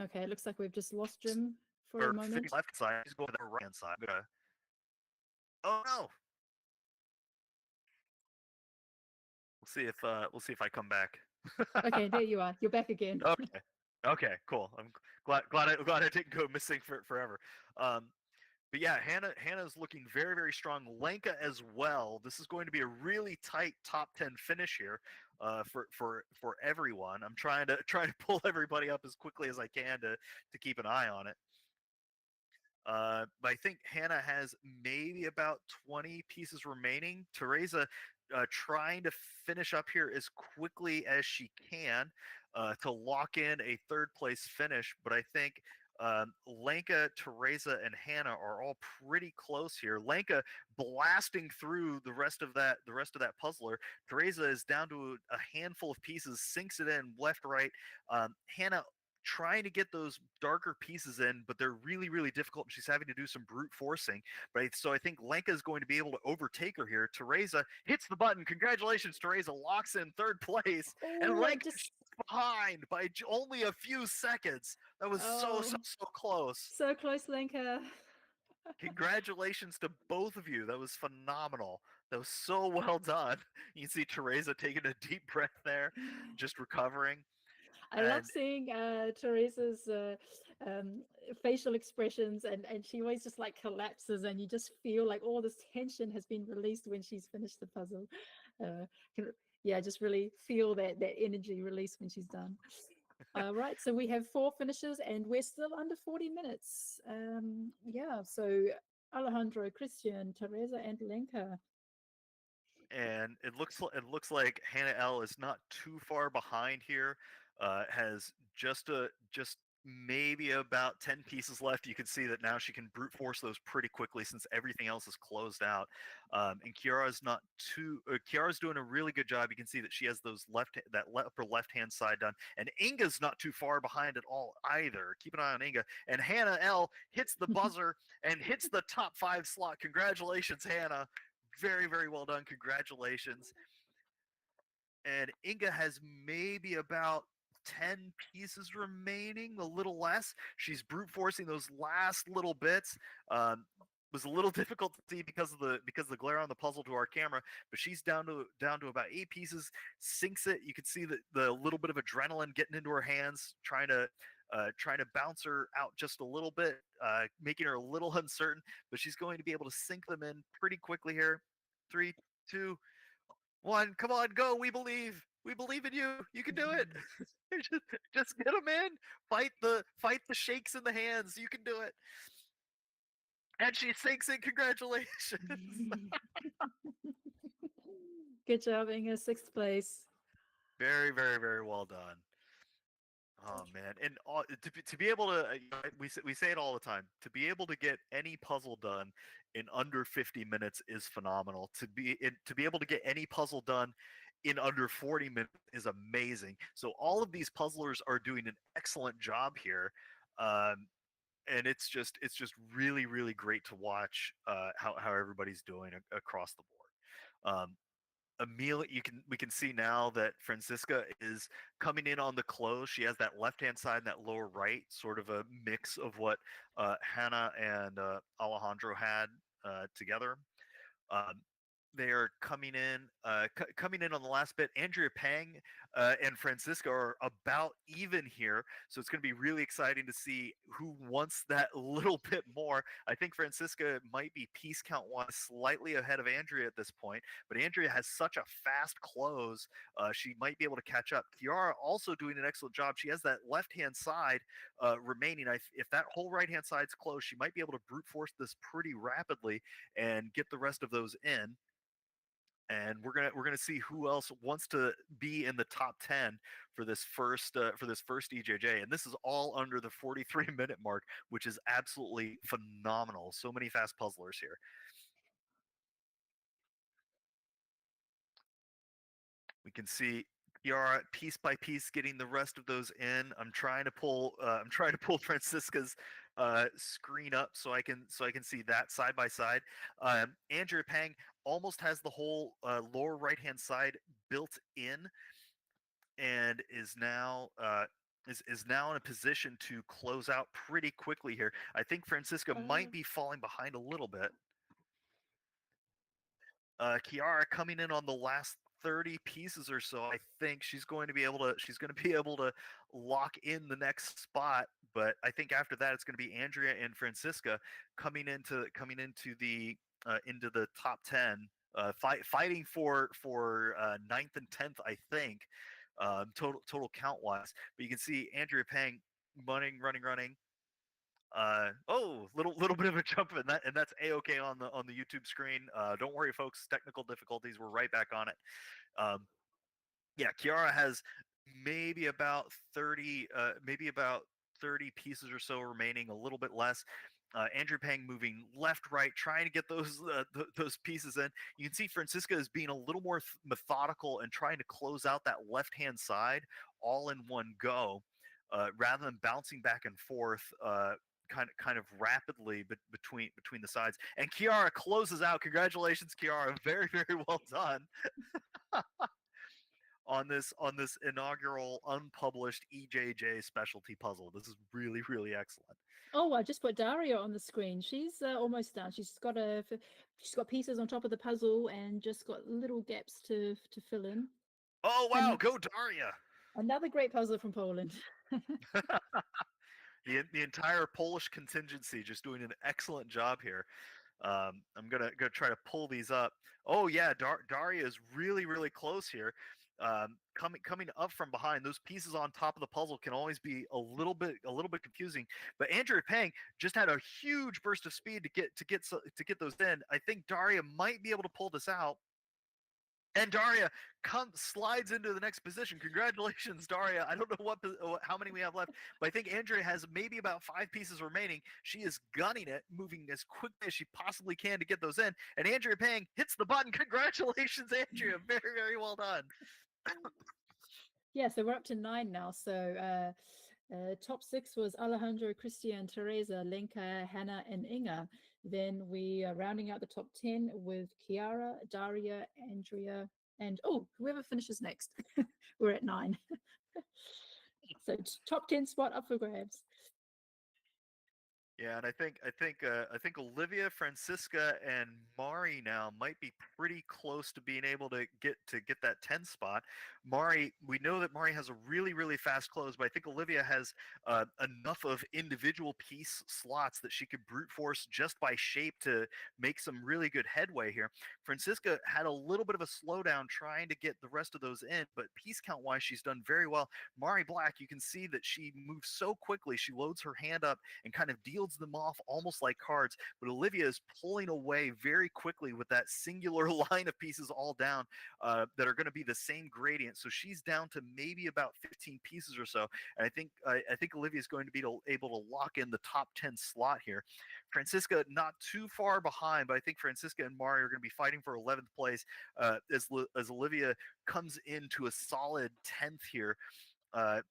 Okay, it looks like we've just lost Jim for a or moment. left side. He's going to the right hand side. Oh no! We'll see if I come back. Okay, there you are. You're back again. Okay, cool. I'm glad I didn't go missing forever. But yeah, Hannah's looking very strong. Lenka as well. This is going to be a really tight top 10 finish here for everyone. I'm trying to pull everybody up as quickly as I can to keep an eye on it. But I think Hannah has maybe about 20 pieces remaining. Teresa trying to finish up here as quickly as she can to lock in a third place finish. But I think Lenka, Teresa, and Hannah are all pretty close here. Lenka blasting through the rest of that puzzler. Teresa is down to a handful of pieces, sinks it in left, right. Hannah trying to get those darker pieces in, but they're really difficult, and she's having to do some brute forcing. So I think Lenka is going to be able to overtake her here. Teresa hits the button. Congratulations, Teresa locks in third place. Oh, And I Lenka, just behind by only a few seconds. That was Oh, so close. so close, Lenka. Congratulations to both of you. That was phenomenal. That was so well done. You can see Teresa taking a deep breath there, just recovering. I love And seeing Teresa's um, facial expressions, and she always just like collapses, and you just feel like all this tension has been released when she's finished the puzzle. Uh, can, yeah, just really feel that energy release when she's done. Right, so we have 4 finishes, and we're still under 40 minutes. Yeah, so Alejandro, Christian, Teresa, and Lenka. it looks like Hannah L is not too far behind here. Has just maybe about 10 pieces left. You can see that now she can brute force those pretty quickly since everything else is closed out. And Kiara's not too. Kiara's doing a really good job. You can see that she has those upper left hand side done, and Inga's not too far behind at all either. Keep an eye on Inga. And Hannah L hits the buzzer and hits the top 5 slot. Congratulations, Hannah. Very well done. Congratulations. And Inga has maybe about 10 pieces remaining, a little less. She's brute forcing those last little bits. Was a little difficult to see because of the glare on the puzzle to our camera, but she's down to about 8 pieces. Sinks it. You can see the little bit of adrenaline getting into her hands, trying to bounce her out just a little bit, making her a little uncertain. But she's going to be able to sink them in pretty quickly here. 3, 2, 1. Come on, go. We believe. We believe in you. You can do it. just get them in. Fight the shakes in the hands. You can do it. And she sinks in. Congratulations. Good job, Inga, 6th place. Very well done. Oh man, and to be able to we say it all the time. To be able to get any puzzle done in under 50 minutes is phenomenal. To be able to get any puzzle done in under 40 minutes is amazing. So all of these puzzlers are doing an excellent job here, and it's just really great to watch how everybody's doing across the board. Amelia, we can see now that Francisca is coming in on the close. She has that left hand side and that lower right, sort of a mix of what Hannah and Alejandro had together. Um, they are coming in on the last bit. Andrea Pang and Francisco are about even here, so it's going to be really exciting to see who wants that little bit more. I think Francisca might be piece count wise slightly ahead of Andrea at this point, but Andrea has such a fast close, she might be able to catch up. Kiara also doing an excellent job. She has that left hand side remaining. If that whole right hand side's closed, she might be able to brute force this pretty rapidly and get the rest of those in. And we're gonna see who else wants to be in the top 10 for this first EJJ, and this is all under the 43-minute mark, which is absolutely phenomenal. So many fast puzzlers here. We can see Kiara piece by piece getting the rest of those in. I'm trying to pull Francisca's screen up so I can see that side by side. Andrea Pang almost has the whole lower right hand side built in, and is now in a position to close out pretty quickly here. I think Francisca might be falling behind a little bit. Kiara coming in on the last 30 pieces or so. I think she's going to be able to lock in the next spot. But I think after that, it's going to be Andrea and Francisca into the top 10, fighting for ninth and 10th. I think total count wise. But you can see Andrea Pang running. Little bit of a jump, and that's a-okay on the YouTube screen. Don't worry, folks. Technical difficulties. We're right back on it. Um, yeah, Kiara has maybe about 30 pieces or so remaining, a little bit less. Andrew Pang moving left, right, trying to get those pieces in. You can see Francisca is being a little more methodical and trying to close out that left-hand side all in one go, rather than bouncing back and forth. Kind of rapidly between the sides. And Kiara closes out. Congratulations, Kiara. Very well done. on this inaugural unpublished EJJ specialty puzzle. This is really, really excellent. Oh, I just put Daria on the screen. She's almost done. She's got pieces on top of the puzzle and just got little gaps to fill in. Oh wow, And go Daria! another great puzzler from Poland. The entire Polish contingency just doing an excellent job here. I'm gonna try to pull these up. Oh yeah, Daria is really, really close here. Coming up from behind, those pieces on top of the puzzle can always be a little bit confusing. But Andrea Pang just had a huge burst of speed to get those in. I think Daria might be able to pull this out. And Daria slides into the next position. Congratulations, Daria. I don't know how many we have left, but I think Andrea has maybe about 5 pieces remaining. She is gunning it, moving as quickly as she possibly can to get those in. And Andrea Pang hits the button. Congratulations, Andrea. Very, very well done. Yeah, so we're up to 9 now. So top 6 was Alejandro, Christian, Teresa, Lenka, Hannah, and Inga. Then we are rounding out the top 10 with Kiara, Daria, Andrea, and whoever finishes next. We're at 9. So top 10 spot up for grabs. Yeah, and I think Olivia, Francisca, and Mari now might be pretty close to being able to get that 10 spot. Mari, we know that Mari has a really, really fast close, but I think Olivia has enough of individual piece slots that she could brute force just by shape to make some really good headway here. Francisca had a little bit of a slowdown trying to get the rest of those in, but piece count wise, she's done very well. Mari Black, you can see that she moves so quickly. She loads her hand up and kind of deals them off almost like cards. But Olivia is pulling away very quickly with that singular line of pieces all down that are going to be the same gradient. So she's down to maybe about 15 pieces or so. And I think Olivia is going to be able to lock in the top 10 slot here. Francisca not too far behind, but I think Francisca and Mari are going to be fighting for 11th place as Olivia comes into a solid 10th here.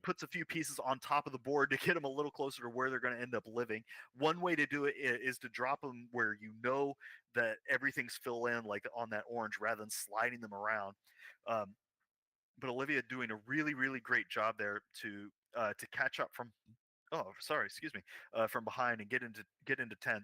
Puts a few pieces on top of the board to get them a little closer to where they're going to end up living. One way to do it is to drop them where you know that everything's fill in, like on that orange, rather than sliding them around. But Olivia doing a really, really great job there to catch up from. Oh, sorry, excuse me, from behind and get into 10th.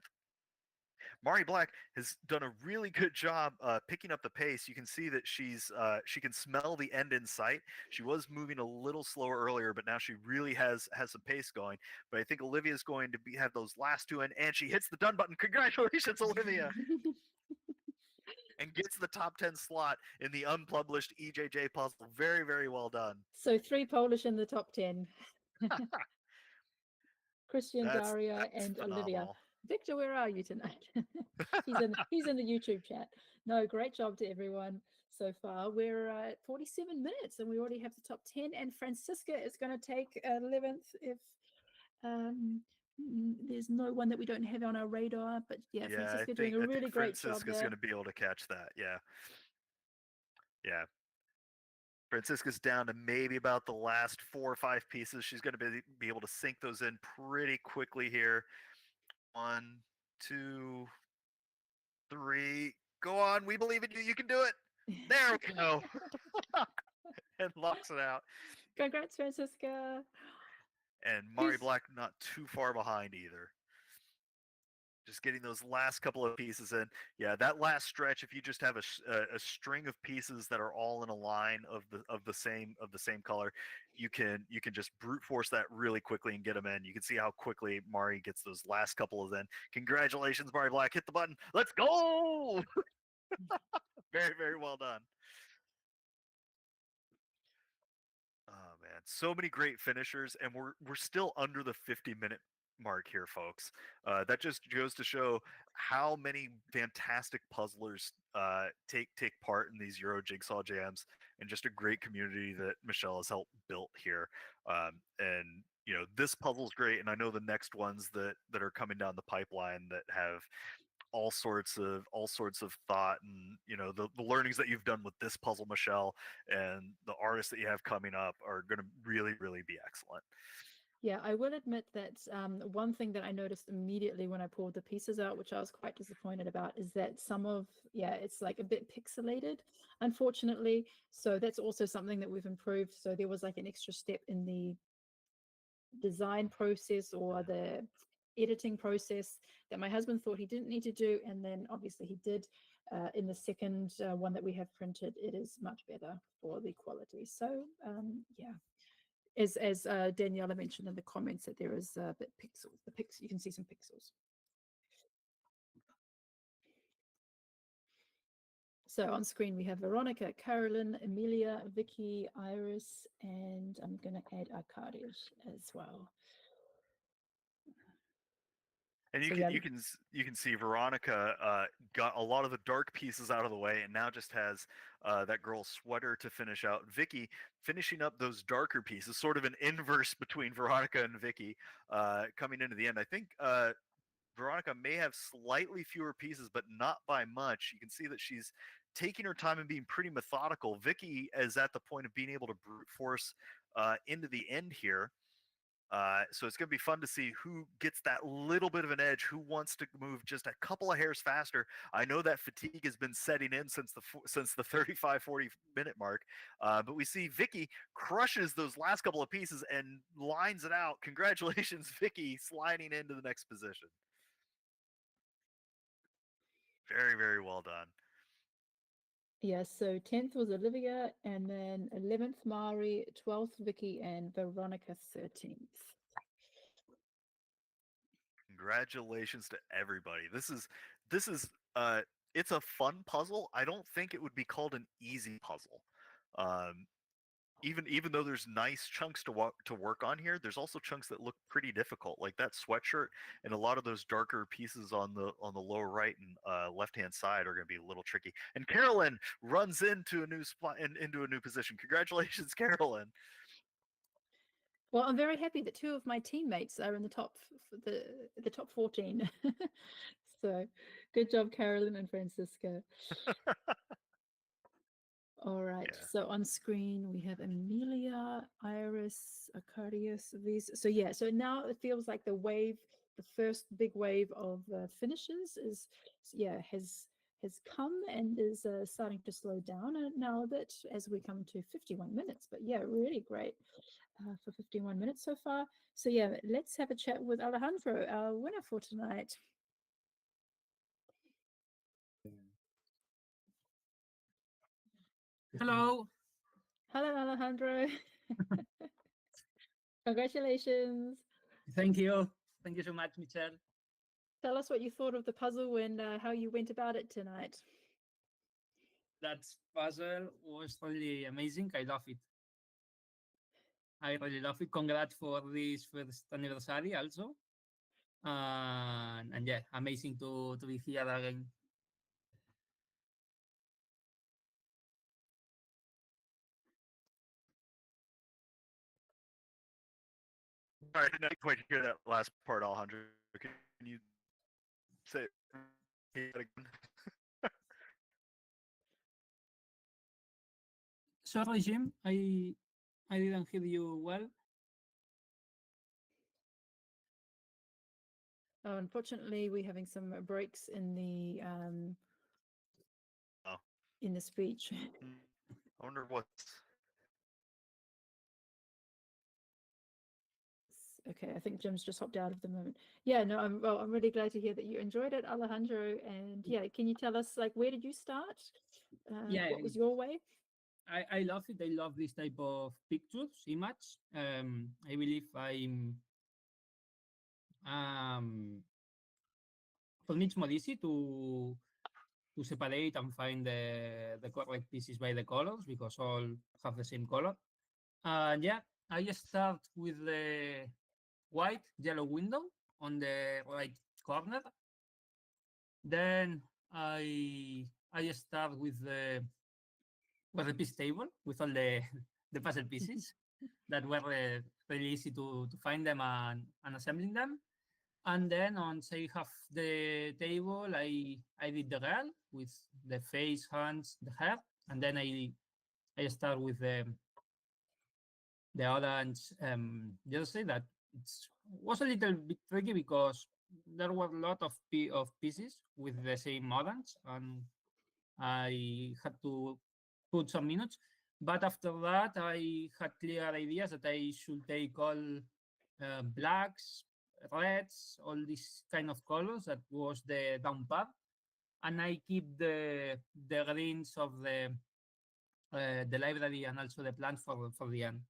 Mari Black has done a really good job picking up the pace. You can see that she can smell the end in sight. She was moving a little slower earlier, but now she really has some pace going. But I think Olivia is going to have those last 2 in, and she hits the done button. Congratulations, Olivia! And gets the top 10 slot in the unpublished EJJ puzzle. Very, very well done. So 3 Polish in the top 10. Christian, That's Daria, and Olivia. phenomenal. Victor, where are you tonight? he's in the YouTube chat. No, great job to everyone so far. We're at 47 minutes and we already have the top 10. And Francisca is going to take 11th if there's no one that we don't have on our radar. But yeah, Francisca doing a really great job Francisca's there. going to be able to catch that. Yeah. Yeah. Francisca's down to maybe about the last 4 or 5 pieces. She's going to be able to sink those in pretty quickly here. 1, 2, 3. Go on. We believe in you. You can do it. There we go. And locks it out. Congrats, Francisca. And Mari Black not too far behind either. Just getting those last couple of pieces in. Yeah, that last stretch, if you just have a string of pieces that are all in a line of the same color, you can just brute force that really quickly and get them in. You can see how quickly Mari gets those last couple of in. Congratulations, Mari Black. Hit the button. Let's go. Very, very well done. Oh man, so many great finishers, and we're still under the 50-minute mark here, folks. That just goes to show how many fantastic puzzlers take part in these Euro Jigsaw Jams, and just a great community that Michelle has helped build here. And you know, this puzzle's great, and I know the next ones that are coming down the pipeline that have all sorts of thought, and you know, the learnings that you've done with this puzzle, Michelle, and the artists that you have coming up are going to really, really be excellent. Yeah, I will admit that one thing that I noticed immediately when I pulled the pieces out, which I was quite disappointed about, is that some of, yeah, it's like a bit pixelated, unfortunately. So that's also something that we've improved. So there was like an extra step in the design process or the editing process that my husband thought he didn't need to do. And then obviously he did. In the second one that we have printed, it is much better for the quality. So yeah, as Daniela mentioned in the comments, that there is a bit pixels. You can see some pixels. So on screen we have Veronica, Carolyn, Amelia, Vicky, Iris, and I'm going to add Arcadius as well. And So, you can see Veronica got a lot of the dark pieces out of the way, and now just has that girl's sweater to finish out. Vicky finishing up those darker pieces, sort of an inverse between Veronica and Vicky coming into the end. I think Veronica may have slightly fewer pieces, but not by much. You can see that she's taking her time and being pretty methodical. Vicky is at the point of being able to brute force into the end here. So it's going to be fun to see who gets that little bit of an edge, who wants to move just a couple of hairs faster. I know that fatigue has been setting in since the 35-40 minute mark, but we see Vicky crushes those last couple of pieces and lines it out. Congratulations, Vicky, sliding into the next position. Very, very well done. yeah, so 10th was Olivia, and then 11th Mari, 12th Vicky, and Veronica 13th. Congratulations to everybody. This is it's a fun puzzle. I don't think it would be called an easy puzzle. Um, even though there's nice chunks to work on here, there's also chunks that look pretty difficult, like that sweatshirt, and a lot of those darker pieces on the lower right and left hand side are going to be a little tricky. And Carolyn runs into a new spot into a new position. Congratulations, Carolyn. Well, I'm very happy that two of my teammates are in the top the top 14. So good job, Carolyn and Francisco. All right, Yeah. so on screen we have Amelia, Iris, Arcadius, these. So yeah, so now it feels like the first big wave of finishes has come and is starting to slow down now a bit as we come to 51 minutes. But yeah, really great for 51 minutes so far. So yeah, let's have a chat with Alejandro, our winner for tonight. Hello. Hello, Alejandro. Congratulations. Thank you. Thank you so much, Michelle. Tell us what you thought of the puzzle and how you went about it tonight. That puzzle was really amazing. I love it. I really love it. Congrats for this first anniversary also. And yeah, amazing to be here again. Sorry, I didn't quite hear that last part, Alejandro. Can you say it again? Sorry, Jim. I didn't hear you well. Oh, unfortunately, we're having some breaks in the Oh. in the speech. I wonder what's. Okay, I think Jim's just hopped out of the moment. Yeah, no, I'm really glad to hear that you enjoyed it, Alejandro. And yeah, can you tell us, like, where did you start? Yeah, what was your way? I love it. I love this type of pictures, image. I believe for me it's more easy to separate and find the correct pieces by the colors because all have the same color. And yeah, I start with the white yellow window on the right corner. Then I start with the piece table with all the the puzzle pieces that were really easy to find them and assembling them. And then once I have the table, I did the girl with the face, hands, the hair, and then I start with the orange jersey that it was a little bit tricky because there were a lot of pieces with the same models, and I had to put some minutes. But after that, I had clear ideas that I should take all blacks, reds, all these kind of colors. That was the down part, and I keep the greens of the library and also the plants for the end.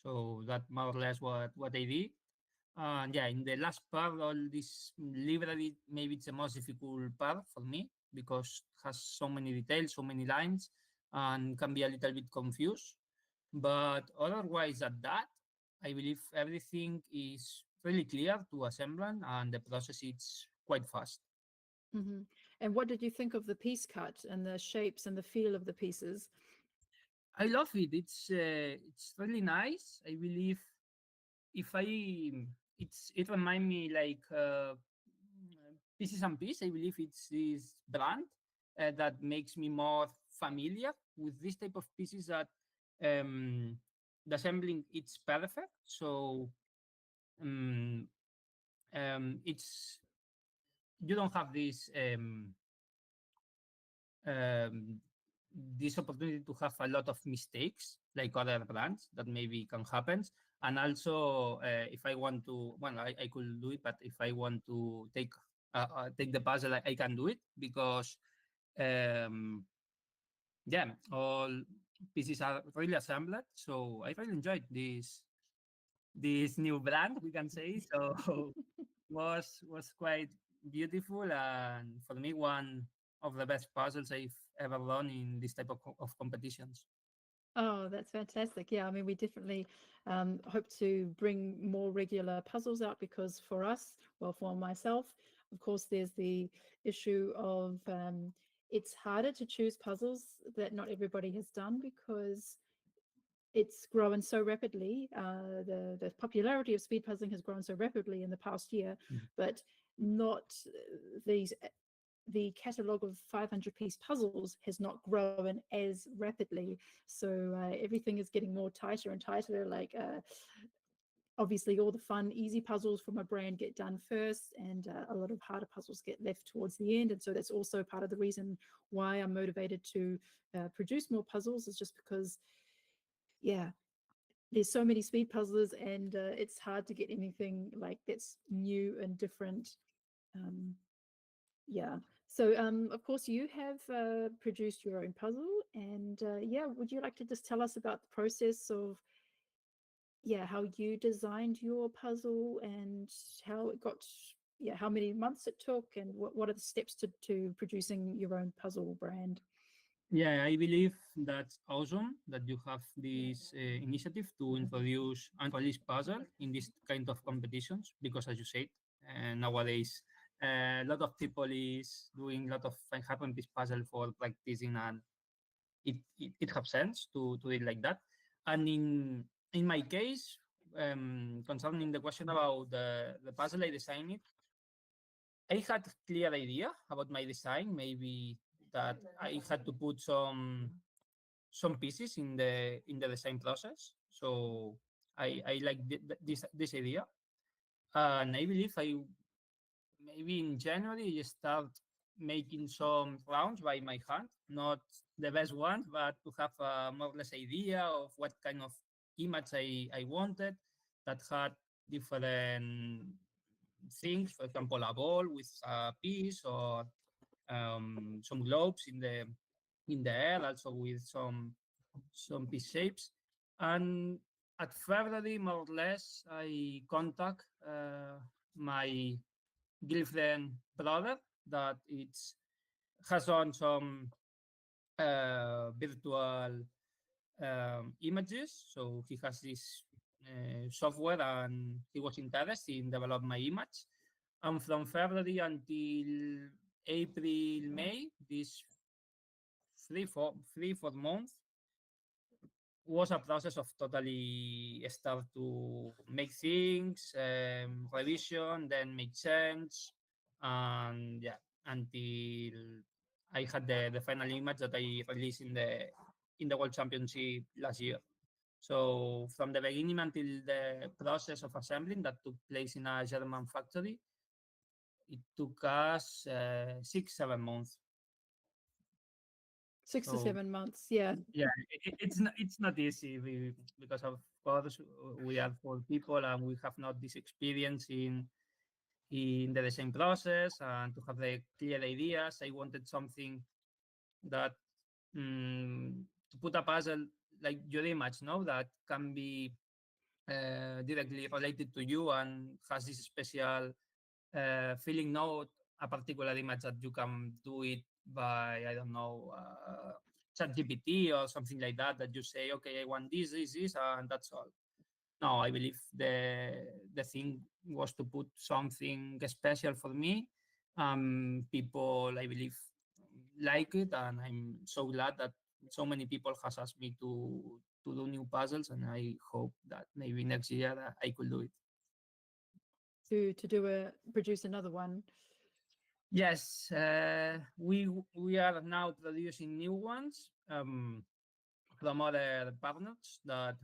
So that more or less what I did. Yeah, in the last part, all this library, maybe it's the most difficult part for me because it has so many details, so many lines, and can be a little bit confused. But otherwise, at that, I believe everything is really clear to assemble, and the process is quite fast. Hmm. And what did you think of the piece cut and the shapes and the feel of the pieces? I love it. It's really nice. I believe if I it remind me like pieces and piece. I believe it's this brand that makes me more familiar with this type of pieces that um, the assembling it's perfect. So um, it's you don't have um, this opportunity to have a lot of mistakes like other brands that maybe can happen. And also, if I want to, well, I could do it, but if I want to take the puzzle, I can do it because, um, yeah, all pieces are really assembled. So I really enjoyed this new brand, we can say. So was quite beautiful, and for me one of the best puzzles I've ever done in this type of competitions. Oh, that's fantastic. Yeah, I mean, we definitely hope to bring more regular puzzles out because for us, well, for myself, of course, there's the issue of it's harder to choose puzzles that not everybody has done because it's grown so rapidly. The popularity of speed puzzling has grown so rapidly in the past year, Mm. but not the catalog of 500-piece puzzles has not grown as rapidly. So everything is getting more tighter and tighter. Like obviously, all the fun, easy puzzles from a brand get done first, and a lot of harder puzzles get left towards the end. And so that's also part of the reason why I'm motivated to produce more puzzles, is just because, yeah, there's so many speed puzzlers, and it's hard to get anything like that's new and different. Um, yeah. So, of course, you have produced your own puzzle, and yeah, would you like to just tell us about the process of, yeah, how you designed your puzzle and how it got, yeah, how many months it took, and what are the steps to producing your own puzzle brand? Yeah, I believe that's awesome that you have this initiative to introduce and release puzzle in this kind of competitions because, as you said, nowadays a lot of people is doing a lot of 500 piece puzzle for practicing, and it have sense to do it like that. And in my case, concerning the question about the puzzle I designed it, I had clear idea about my design. Maybe that I had to put some pieces in the design process. So I like this idea, and I believe I maybe in January I start making some rounds by my hand, not the best ones, but to have a more or less idea of what kind of image I wanted that had different things. For example, a ball with a piece, or some globes in the air, also with some piece shapes. And at February, more or less, I contact my girlfriend brother that it's has on some virtual images. So he has this software, and he was interested in develop my image. And from February until April, May, this 4 months was a process of totally start to make things, revision, then make change, and yeah, until I had the final image that I released in the World Championship last year. So from the beginning until the process of assembling that took place in a German factory, it took us 6, 7 months. 6 to So 7 months. Yeah. yeah, it's not easy because of course we are 4 people and we have not this experience in the design process and to have the clear ideas. I wanted something that to put a puzzle like your image, no, that can be directly related to you and has this special feeling, not a particular image that you can do it by, I don't know, ChatGPT or something like that, that you say, okay, I want this, and that's all. No, I believe the thing was to put something special for me. People, I believe, like it, and I'm so glad that so many people has asked me to do new puzzles, and I hope that maybe next year I could do it. To produce another one. Yes, we are now producing new ones from other partners that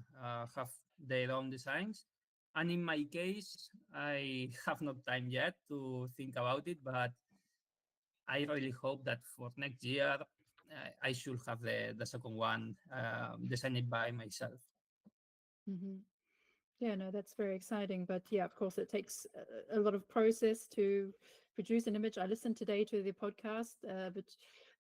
have their own designs. And in my case, I have not time yet to think about it, but I really hope that for next year I should have the second one designed by myself. Mm-hmm. Yeah, no, that's very exciting. But yeah, of course, it takes a lot of process to produce an image. I listened today to the podcast, but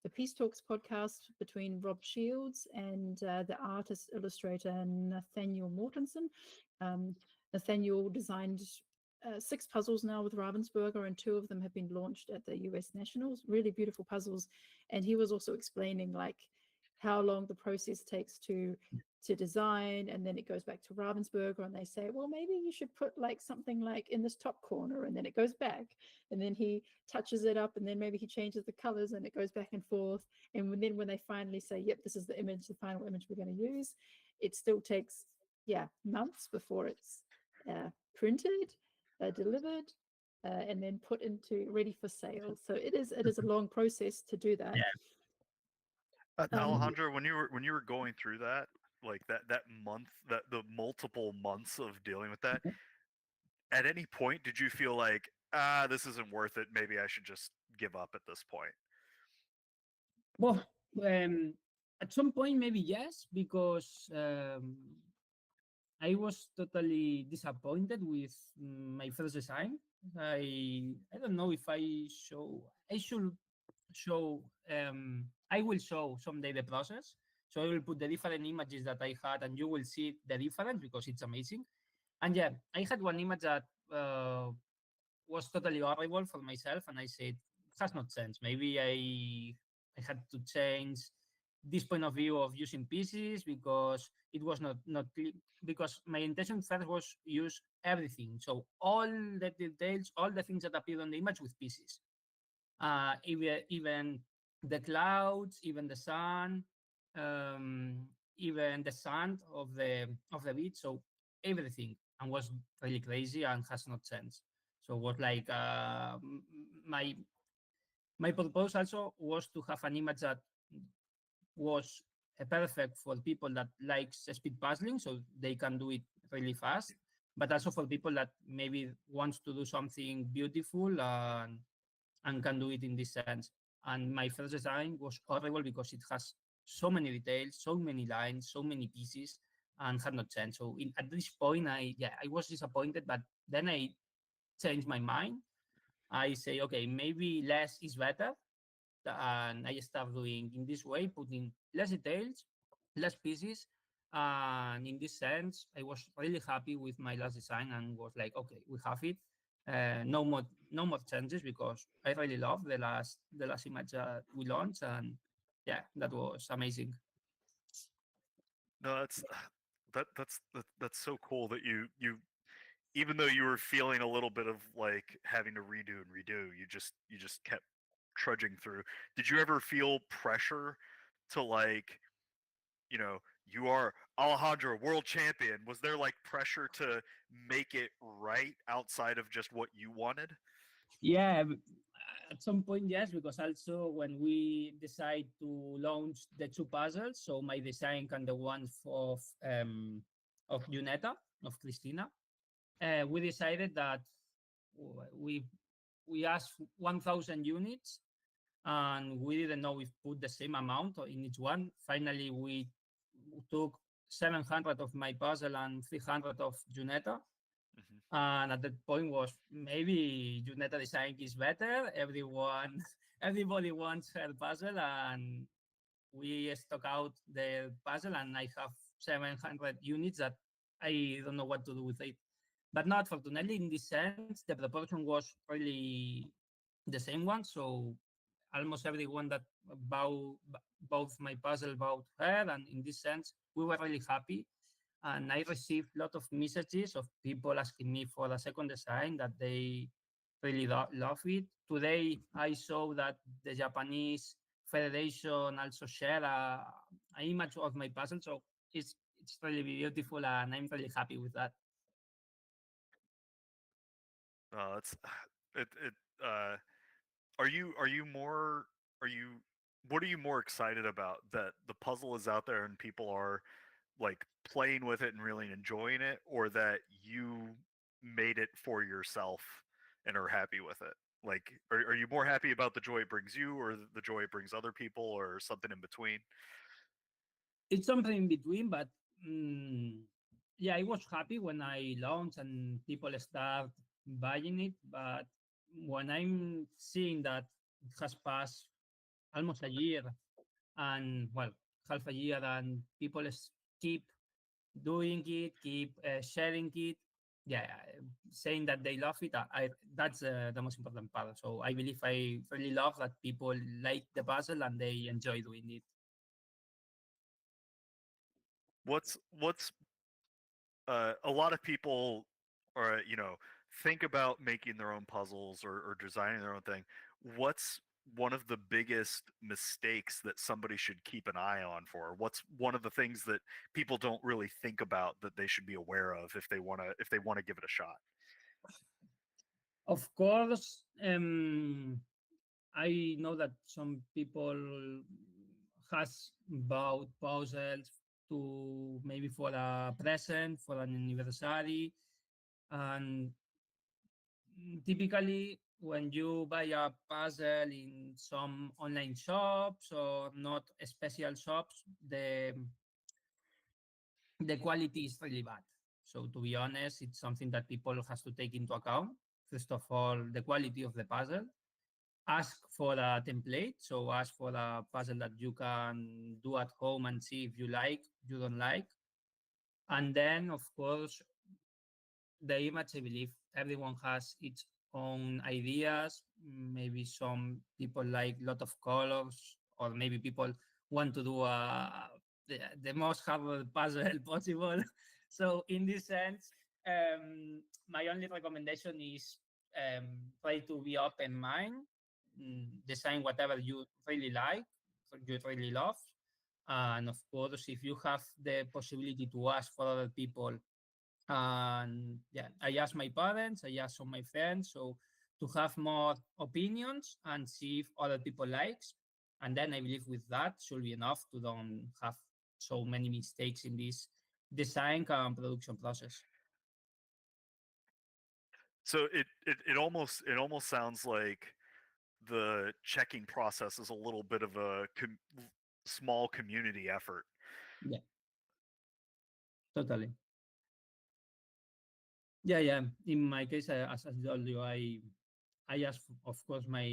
the Peace Talks podcast between Rob Shields and the artist illustrator Nathaniel Mortensen. Nathaniel designed 6 puzzles now with Ravensburger, and 2 of them have been launched at the US Nationals. Really beautiful puzzles. And he was also explaining like how long the process takes to design, and then it goes back to Ravensburger and they say, well, maybe you should put like something like in this top corner, and then it goes back, and then he touches it up, and then maybe he changes the colors and it goes back and forth. And then when they finally say, yep, this is the image, the final image we're going to use, it still takes months before it's printed, delivered, and then put into ready for sale. So it is a long process to do that. Alejandro, when you were going through that, like that month, that the multiple months of dealing with that, at any point did you feel like, this isn't worth it, maybe I should just give up at this point? Well, at some point maybe yes, because I was totally disappointed with my first design. I don't know if I should show I will show someday the process. So I will put the different images that I had, and you will see the difference because it's amazing. And yeah, I had one image that was totally horrible for myself, and I said, it has not sense. Maybe I had to change this point of view of using pieces because it was not because my intention first was use everything. So all the details, all the things that appear on the image with pieces. Even the clouds, even the sun, even the sand of the beach. So everything, and was really crazy and has not sense. So it was like my purpose also was to have an image that was perfect for people that likes speed puzzling, so they can do it really fast, but also for people that maybe wants to do something beautiful and can do it in this sense. And my first design was horrible because it has so many details, so many lines, so many pieces, and had not changed. So at this point, I was disappointed, but then I changed my mind. I say, okay, maybe less is better, and I start doing in this way, putting less details, less pieces. And in this sense, I was really happy with my last design and was like, okay, we have it. No more changes because I really love the last image that we launched, and yeah, that was amazing. No, that's so cool that you even though you were feeling a little bit of like having to redo and redo, you just kept trudging through. Did you ever feel pressure to like, you are Alejandro, world champion? Was there like pressure to make it right outside of just what you wanted? Yeah, at some point, yes, because also when we decide to launch the 2 puzzles, so my design and the one of of Juneta, of Cristina, we decided that we we asked 1,000 units, and we didn't know if put the same amount in each one. Finally, we took 700 of my puzzle and 300 of Juneta. And at that point was maybe Juneta design is better. Everybody wants her puzzle, and we stock out the puzzle, and I have 700 units that I don't know what to do with it. But not fortunately, in this sense, the proportion was really the same one. So almost everyone that bought my puzzle bought her, and in this sense, we were really happy. And I received a lot of messages of people asking me for a second design that they really love it. Today, I saw that the Japanese Federation also share a image of my puzzle, so it's really beautiful, and I'm really happy with that. It's it it. Are you more are you what are you more excited about, that the puzzle is out there and people are like playing with it and really enjoying it, or that you made it for yourself and are happy with it? Like, are you more happy about the joy it brings you, or the joy it brings other people, or something in between? It's something in between, but mm, yeah, I was happy when I launched and people start buying it. But when I'm seeing that it has passed almost a year, and well, half a year, and people keep doing it, keep sharing it, yeah, saying that they love it, that's the most important part. So I believe I really love that people like the puzzle and they enjoy doing it. What's a lot of people are, think about making their own puzzles, or designing their own thing. What's one of the biggest mistakes that somebody should keep an eye on for? What's one of the things that people don't really think about that they should be aware of if they want to give it a shot? Of course, I know that some people has bought puzzles to maybe for a present, for an anniversary, and typically when you buy a puzzle in some online shops or not special shops, the quality is really bad. So to be honest, it's something that people has to take into account. First of all, the quality of the puzzle. Ask for a template. So ask for a puzzle that you can do at home and see if you like, you don't like. And then, of course, the image, I believe everyone has its own ideas. Maybe some people like a lot of colors, or maybe people want to do the most hard puzzle possible. So in this sense, my only recommendation is try to be open mind, design whatever you really like, you really love. And of course, if you have the possibility to ask for other people, and yeah, I asked my parents, I asked some my friends, so to have more opinions and see if other people likes, and then I believe with that should be enough to don't have so many mistakes in this design and production process. So it almost sounds like the checking process is a little bit of a small community effort. Yeah, totally. Yeah. In my case, as I told you, I asked, of course, my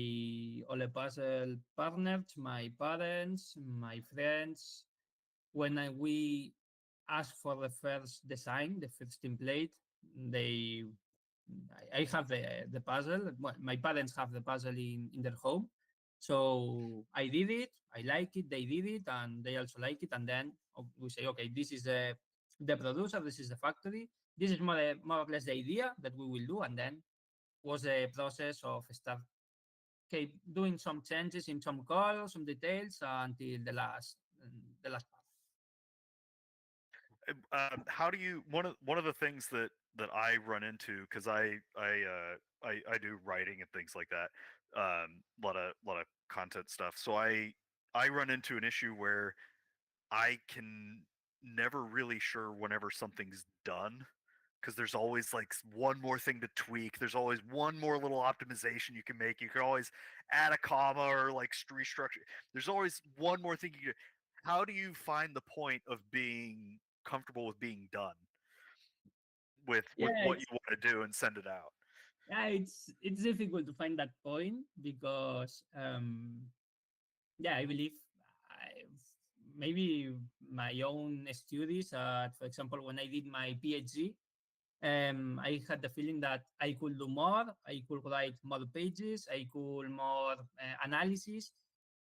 Ole Puzzle partners, my parents, my friends. When we asked for the first design, the first template, they, I have the puzzle. Well, my parents have the puzzle in their home. So I did it. I like it. They did it, and they also like it. And then we say, okay, this is the producer. This is the factory. This is more or less the idea that we will do. And then was a process of start, okay, doing some changes in some colors, some details until the last part. How do you one of the things that I run into, because I do writing and things like that, lot of content stuff. So I run into an issue where I can never really sure whenever something's done, because there's always like one more thing to tweak. There's always one more little optimization you can make. You can always add a comma or like restructure. There's always one more thing you can. How do you find the point of being comfortable with being done with Yeah, what you want to do and send it out? yeah, it's difficult to find that point because yeah, I believe maybe my own studies. For example, when I did my PhD, I had the feeling that I could do more. I could write more pages. I could more analysis.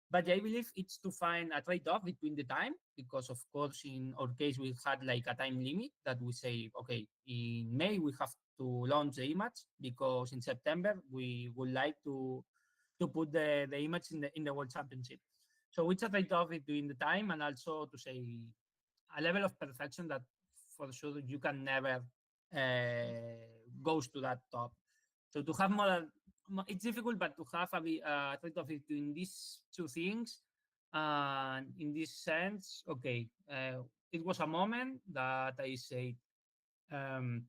But I believe it's to find a trade-off between the time, because of course in our case we had like a time limit that we say, okay, in May we have to launch the image because in September we would like to put the image in the World Championship. So it's a trade-off between the time and also to say a level of perfection that for sure you can never goes to that top. So to have more, it's difficult, but to have a trade-off between these two things, in this sense, okay, it was a moment that I said, um,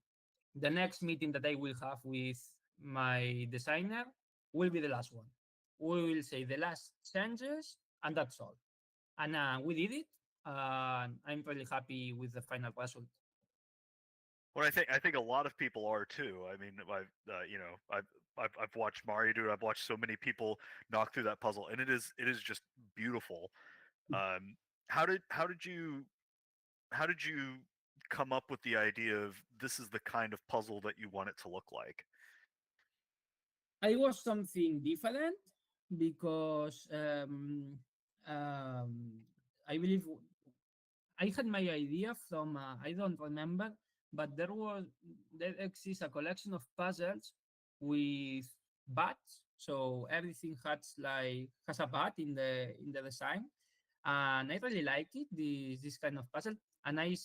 the next meeting that I will have with my designer will be the last one. We will say the last changes, and that's all. And we did it. I'm really happy with the final result. Well, I think a lot of people are too. I mean, I've watched Mario do it. I've watched so many people knock through that puzzle, and it is just beautiful. Um, how did you come up with the idea of this is the kind of puzzle that you want it to look like? I was something different because I believe I had my idea from I don't remember, but there exists a collection of puzzles with bats. So everything has a bat in the design, and I really like it. This kind of puzzle, and I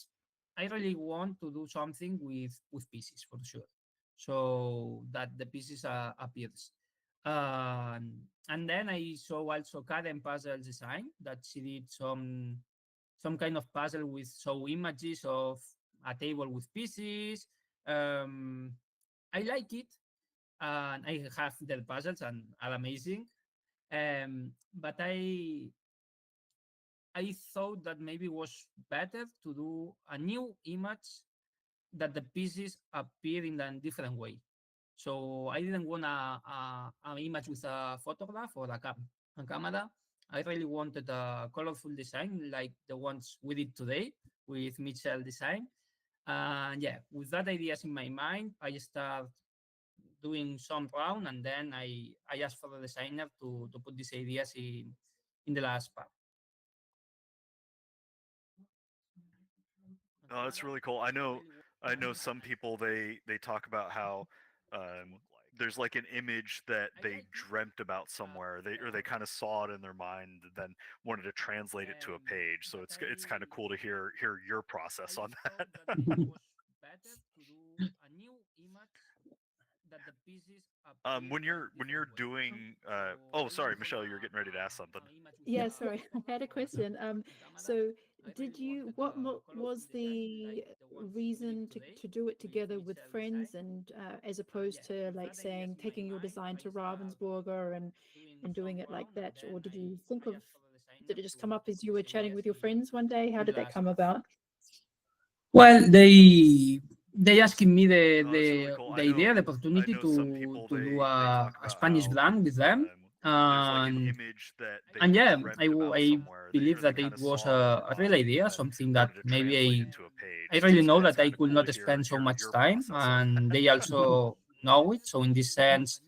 really want to do something with pieces for sure, so that the pieces appears. And then I saw also Karen puzzle design that she did some kind of puzzle with show images of a table with pieces. Um, I like it, and I have their puzzles and are amazing. But I thought that maybe it was better to do a new image that the pieces appear in a different way. So I didn't want an image with a photograph or a camera. I really wanted a colorful design like the ones we did today with Mitchell Design. And yeah, with that ideas in my mind, I start doing some round, and then I asked for the designer to put these ideas in the last part. Oh, that's really cool. I know some people they talk about how there's like an image that they dreamt about somewhere. They kind of saw it in their mind and then wanted to translate it to a page. So it's kind of cool to hear your process on that. It was better to do a new image that the pieces appear in a When different you're way. doing So oh, I sorry, didn't want Michelle, you're getting ready to ask something. a image with Yeah, a sorry, I had a photograph or question. camera. So I did really you, wanted what a colorful was design the like the ones we did reason today to do it with together with Mitchell Design. friends and as And opposed yeah, to with like that ideas saying in my taking your mind, design I to start Ravensburger doing and doing some it like round, and that? then Or did you think I of, asked for the designer did it just come up to as put you these were chatting ideas with your friends one day? How in the did that last come part. about? Well, they asking me Oh, that's really cool. the idea, the I opportunity know some people to do they talk a about Spanish how brand with them, there's like an and image that and they yeah, dreamt about I somewhere. believe They that kind it of was saw it in their a real mind and idea, then something that wanted to maybe translate it to a I page. So really know it's that I kind of could cool not to spend so much your time, process on and that. they also know it. So in this sense,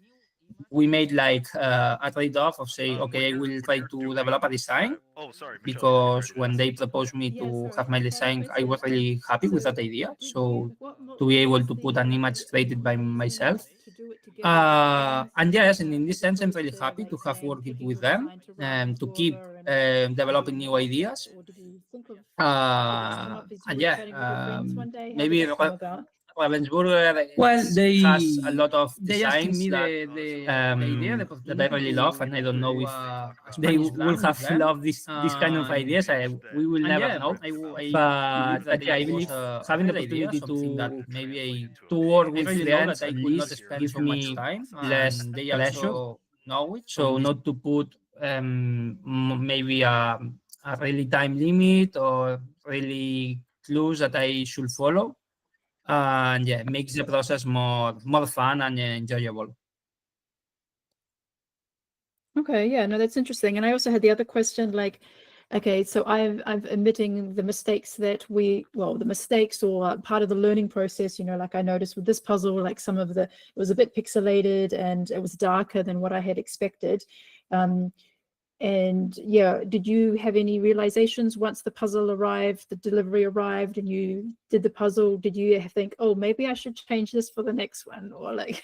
we made like a trade-off of say, okay, I will When try you're to develop a doing design, oh, sorry, Michelle, you were getting because ready to when ask they something. proposed me Yeah, to sorry, have my I just had a design, I question. was really happy with that So idea. did you, So to be able was to put an image the created by reason myself. to do it together with friends And yes, and in this as sense, I'm opposed really to happy like to have saying worked taking with your them design to to keep Ravensburger and developing doing it new like that? ideas. Or did you think of, did it just come up as you And were yeah, chatting with your friends one day? How did maybe that come about? Ravensburger Well, has a lot of they asking designs me that the idea, the that I really love, and I don't know if they will have loved this kind of ideas. We will never know. But yeah, I believe having the opportunity to work with friends at least give me less pressure. So not to put maybe a really time limit or really clues that I should follow. And yeah, it makes the process more fun and enjoyable. Okay, yeah, no, that's interesting. And I also had the other question, like, okay, so I'm admitting the mistakes that the mistakes or part of the learning process, like I noticed with this puzzle, like it was a bit pixelated and it was darker than what I had expected. And yeah, did you have any realizations once the puzzle arrived, the delivery arrived, and you did the puzzle? Did you think, oh, maybe I should change this for the next one, or like?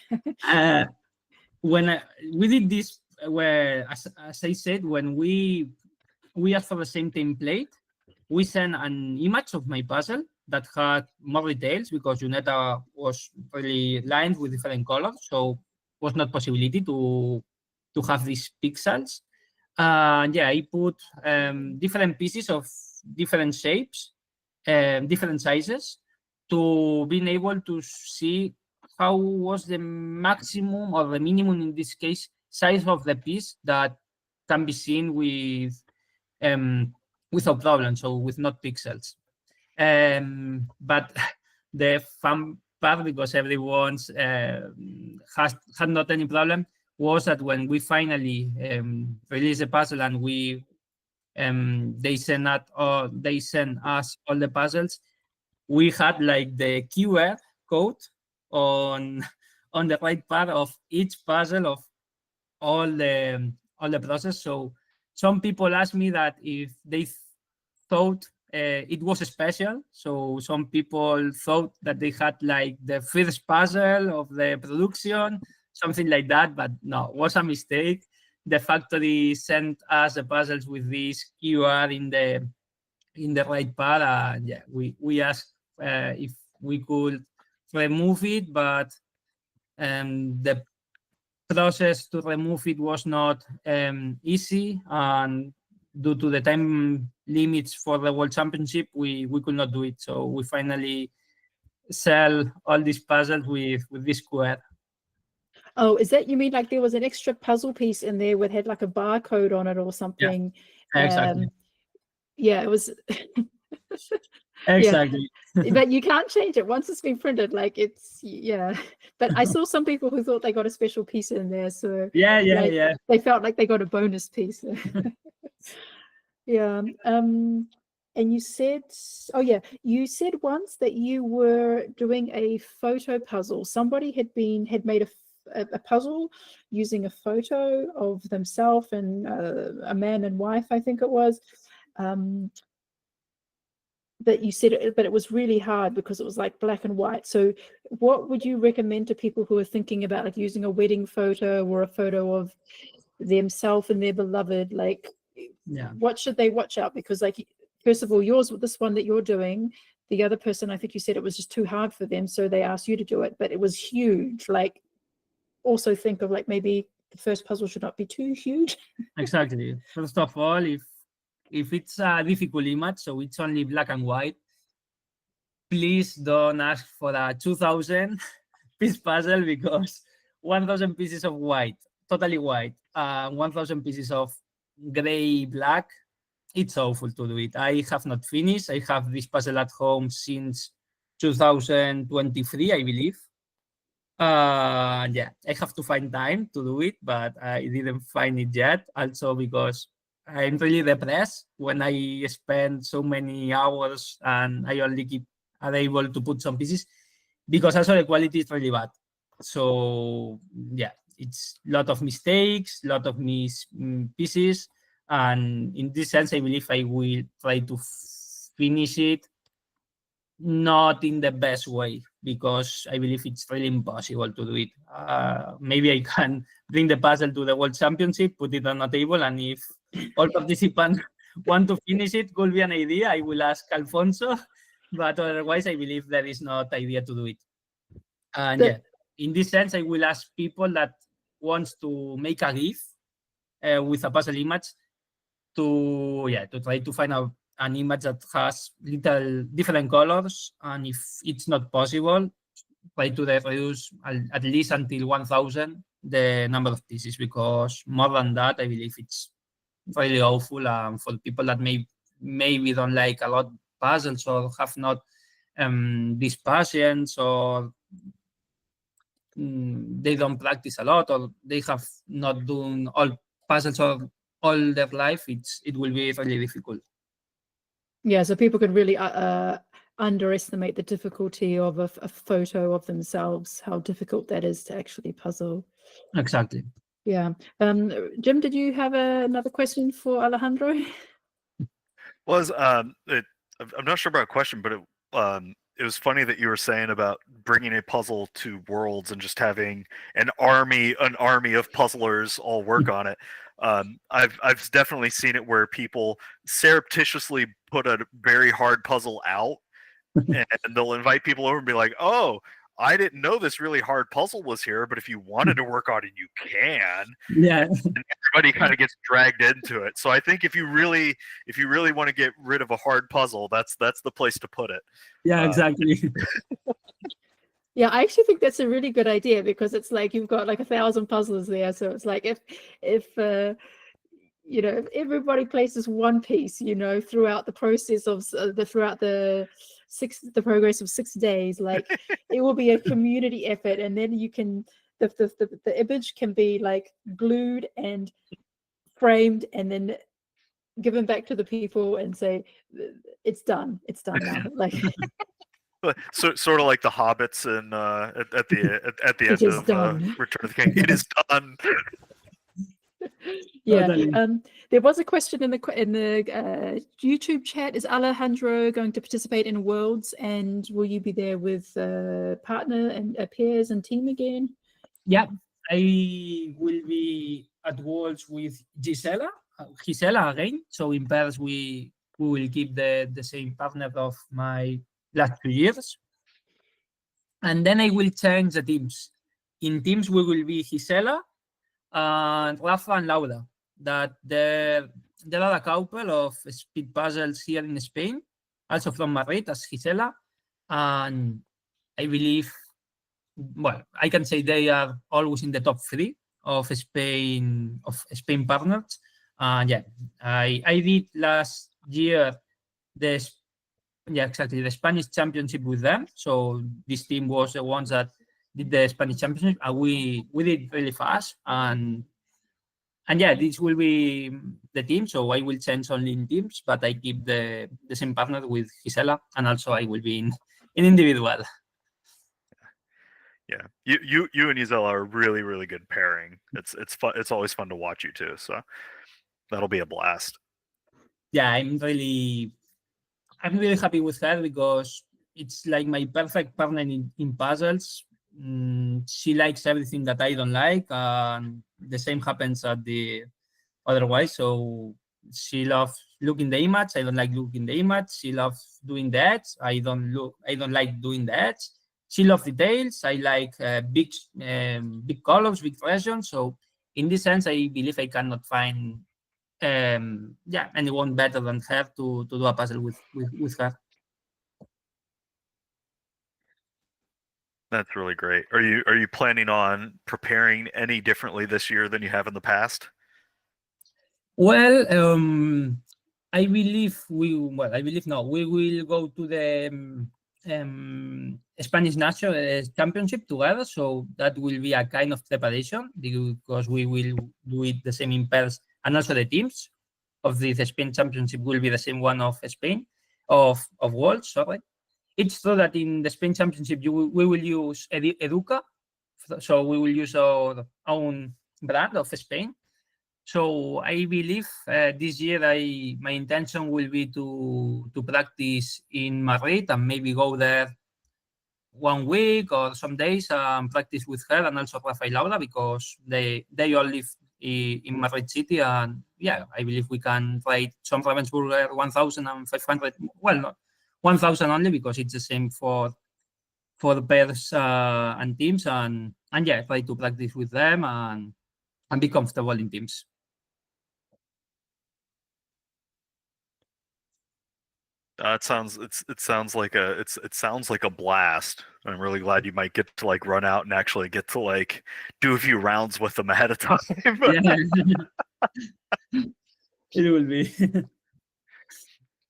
When we did this, where as I said, when we asked for the same template, we sent an image of my puzzle that had more details because Juneta was really lined with different colors, so was not possibility to have these pixels. Yeah, I put different pieces of different shapes, different sizes, to being able to see how was the maximum or the minimum, in this case, size of the piece that can be seen without problem, so with not pixels. But the fun part, because everyone's had not any problem, was that when we finally released the puzzle and they sent us all the puzzles, we had like the QR code on the right part of each puzzle of all the process. So some people asked me that if they thought it was special. So some people thought that they had like the first puzzle of the production, something like that, but no, it was a mistake. The factory sent us the puzzles with this QR in the right part. Yeah, we asked if we could remove it, but the process to remove it was not easy, and due to the time limits for the World Championship, we could not do it. So we finally sell all these puzzles with this square. Oh, is that, you mean like there was an extra puzzle piece in there with had like a barcode on it or something? Yeah, exactly. Yeah, it was. Exactly. Yeah. But you can't change it once it's been printed. Like yeah. But I saw some people who thought they got a special piece in there. So yeah. They felt like they got a bonus piece. Yeah. And you said, you said once that you were doing a photo puzzle. Somebody had made a puzzle using a photo of themselves and a man and wife, I think it was. But you said but it was really hard because it was like black and white. So what would you recommend to people who are thinking about like using a wedding photo or a photo of themselves and their beloved? Like, what should they watch out? Because like, first of all, this one that you're doing, the other person, I think you said it was just too hard for them, so they asked you to do it, but it was huge. Like, also think of like maybe the first puzzle should not be too huge. Exactly. First of all, if it's a difficult image, so it's only black and white, please don't ask for a 2,000 piece puzzle, because 1,000 pieces of white, totally white, 1,000 pieces of gray black, it's awful to do it. I have not finished. I have this puzzle at home since 2023, I believe. Yeah, I have to find time to do it, but I didn't find it yet. Also because I'm really depressed when I spend so many hours and I only are able to put some pieces, because also the quality is really bad. So yeah, it's a lot of mistakes, a lot of pieces. And in this sense, I believe I will try to finish it not in the best way, because I believe it's really impossible to do it. Maybe I can bring the puzzle to the World Championship, put it on a table, and if all participants want to finish it, could be an idea. I will ask Alfonso, but otherwise I believe there is not idea to do it. And The- yeah, in this sense, I will ask people that wants to make a GIF with a puzzle image to try to find out an image that has little different colors, and if it's not possible, try to reduce at least until 1,000 the number of pieces, because more than that, I believe it's really awful for people that maybe don't like a lot puzzles or have not this patience, or they don't practice a lot, or they have not done all puzzles all their life. It will be really difficult. Yeah, so people can really underestimate the difficulty of a photo of themselves, how difficult that is to actually puzzle. Exactly. Yeah. Jim, did you have another question for Alejandro? I'm not sure about a question, but it was funny that you were saying about bringing a puzzle to Worlds and just having an army of puzzlers all work on it. I've definitely seen it where people surreptitiously put a very hard puzzle out, and they'll invite people over and be like, "Oh, I didn't know this really hard puzzle was here, but if you wanted to work on it, you can." Yeah. And everybody kind of gets dragged into it. So I think if you really want to get rid of a hard puzzle, that's the place to put it. Yeah, exactly. Yeah, I actually think that's a really good idea, because it's like you've got like 1,000 puzzlers there. So it's like if if everybody places one piece, throughout the process of throughout the progress of 6 days, like it will be a community effort, and then you can the image can be like glued and framed and then given back to the people and say it's done now. Like So sort of like the hobbits and at the It end is of done. Return of the King. It is done. Yeah. Totally. There was a question in the YouTube chat. Is Alejandro going to participate in Worlds, and will you be there with partner and peers and team again? Yeah, I will be at Worlds with Gisela again. So in pairs, we will keep the same partner of my last 2 years. And then I will change the teams. In teams, we will be Gisela and Rafa and Laura. That there are a couple of speed puzzles here in Spain, also from Madrid as Gisela. And I believe, well, I can say they are always in the top 3 of Spain partners. Yeah, I did last year the the Spanish championship with them. So this team was the ones that did the Spanish championship, and we did really fast. And yeah, this will be the team. So I will change only in teams, but I keep the same partner with Gisela, and also I will be in individual. Yeah, you and Gisela are a really, really good pairing. It's fun. It's always fun to watch you two. So that'll be a blast. Yeah, I'm really happy with her, because it's like my perfect partner in puzzles. She likes everything that I don't like, and the same happens at the otherwise. So she loves looking the image. I don't like looking the image. She loves doing that. I don't like doing that. She loves details. I like big colors, big regions. So in this sense, I believe I cannot find anyone better than her to do a puzzle with her. That's really great. Are you planning on preparing any differently this year than you have in the past? Well, I believe we will go to the Spanish National Championship together. So that will be a kind of preparation, because we will do it the same in pairs, and also the teams of the Spain Championship will be the same one of Spain, of Worlds, sorry. It's true that in the Spain Championship we will use Educa, so we will use our own brand of Spain. So I believe this year my intention will be to practice in Madrid, and maybe go there 1 week or some days and practice with her, and also Rafa and Laura, because they all live in Madrid City. And yeah, I believe we can try some Ravensburger 1,500. Well, not 1,000 only, because it's the same for for pairs and teams, and yeah, try to practice with them and be comfortable in teams. It sounds like a blast. I'm really glad you might get to like run out and actually get to like do a few rounds with them ahead of time. Yeah, it will be.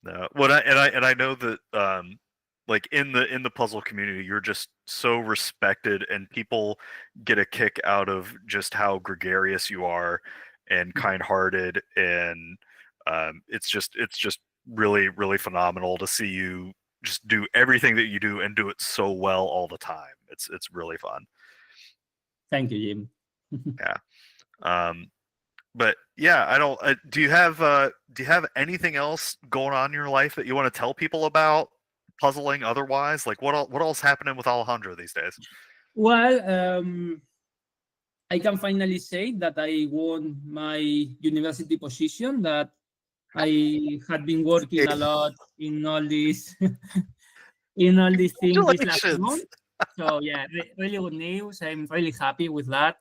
No, I know that like in the puzzle community, you're just so respected, and people get a kick out of just how gregarious you are and kind-hearted, and it's just really phenomenal to see you just do everything that you do and do it so well all the time. It's really fun. Thank you, Jim. Yeah. But yeah, I don't. Do you have anything else going on in your life that you want to tell people about? Puzzling otherwise, like what else happening with Alejandro these days? Well, I can finally say that I won my university position that I had been working a lot in all these in all these things this last month. So yeah, really good news. I'm really happy with that.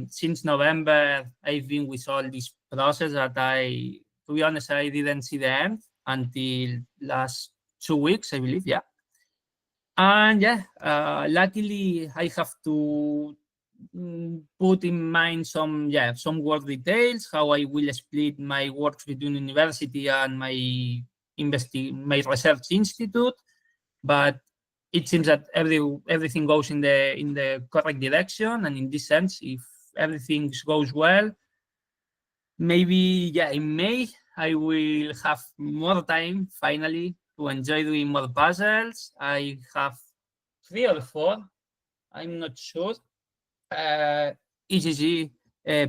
Since November, I've been with all this process that to be honest, I didn't see the end until last 2 weeks, I believe. Yeah. And yeah, luckily I have to put in mind some work details, how I will split my work between university and my research institute. But it seems that everything goes in the correct direction, and in this sense, if everything goes well, maybe in May I will have more time finally to enjoy doing more puzzles. I have 3 or 4, I'm not sure, EGG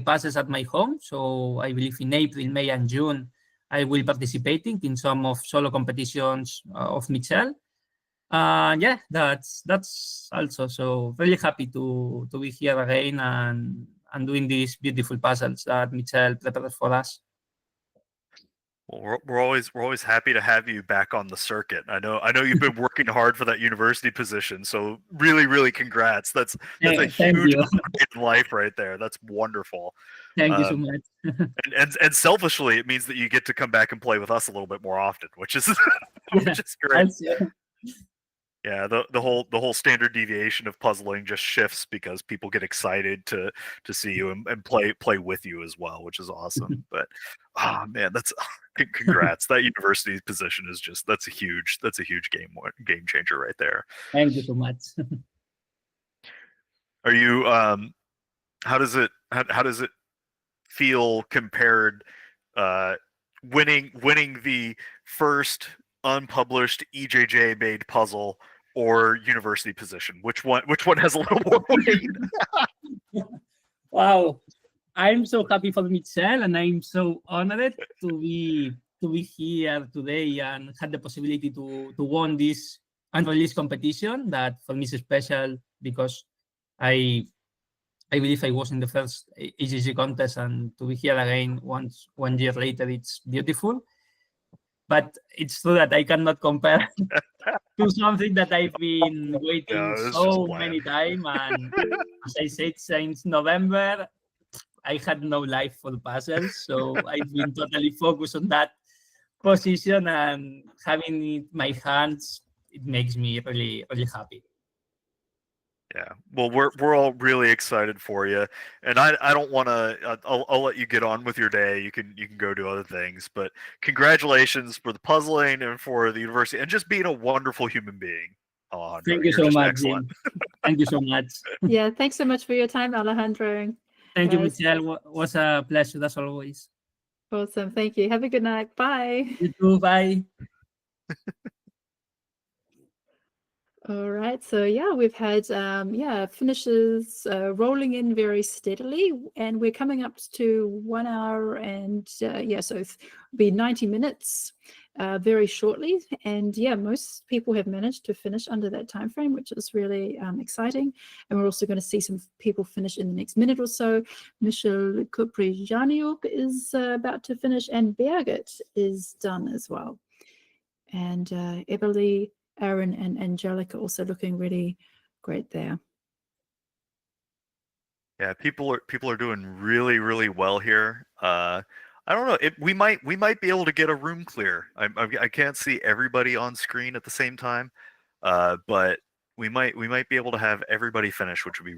passes at my home. So I believe in April, May, and June I will participating in some of solo competitions of Michel. Yeah, that's also, so really happy to be here again and doing these beautiful puzzles that Michel prepared for us. Well, we're always happy to have you back on the circuit. I know you've been working hard for that university position, so really congrats. That's a huge upgrade in life right there. That's wonderful. Thank you so much. and selfishly, it means that you get to come back and play with us a little bit more often, which is which is great. Yeah, the whole standard deviation of puzzling just shifts because people get excited to see you and play with you as well, which is awesome. But oh man, that's congrats. That university position is just that's a huge game changer right there. Thank you so much. Are you how does it feel compared winning the first unpublished EJJ made puzzle or university position? Which one has a little more weight? Wow, I'm so happy for Michel, and I'm so honored to be here today and had the possibility to win this unreleased competition that for me is special because I believe I was in the first EGG contest, and to be here again 1 year later, it's beautiful. But it's true that I cannot compare to something that I've been waiting so many times. And as I said, since November, I had no life for the puzzles. So I've been totally focused on that position, and having it in my hands, it makes me really happy. Yeah, well, we're all really excited for you, and I don't want to. I'll let you get on with your day. You can go do other things, but congratulations for the puzzling and for the university and just being a wonderful human being, Alejandro. Thank you so much, Jim. Thank you so much. Yeah, thanks so much for your time, Alejandro. Thank you, Michel. It was a pleasure as always. Awesome. Thank you. Have a good night. Bye. You too. Bye. All right, so yeah, we've had finishes rolling in very steadily, and we're coming up to 1 hour and so it'll be 90 minutes very shortly. And yeah, most people have managed to finish under that time frame, which is really exciting. And we're also going to see some people finish in the next minute or so. Michel Kuprejaniuk is about to finish, and Birgit is done as well. And Eberly Aaron and Angelica also looking really great there. Yeah, people are doing really well here. I don't know. We might be able to get a room clear. I can't see everybody on screen at the same time, but we might be able to have everybody finish, which would be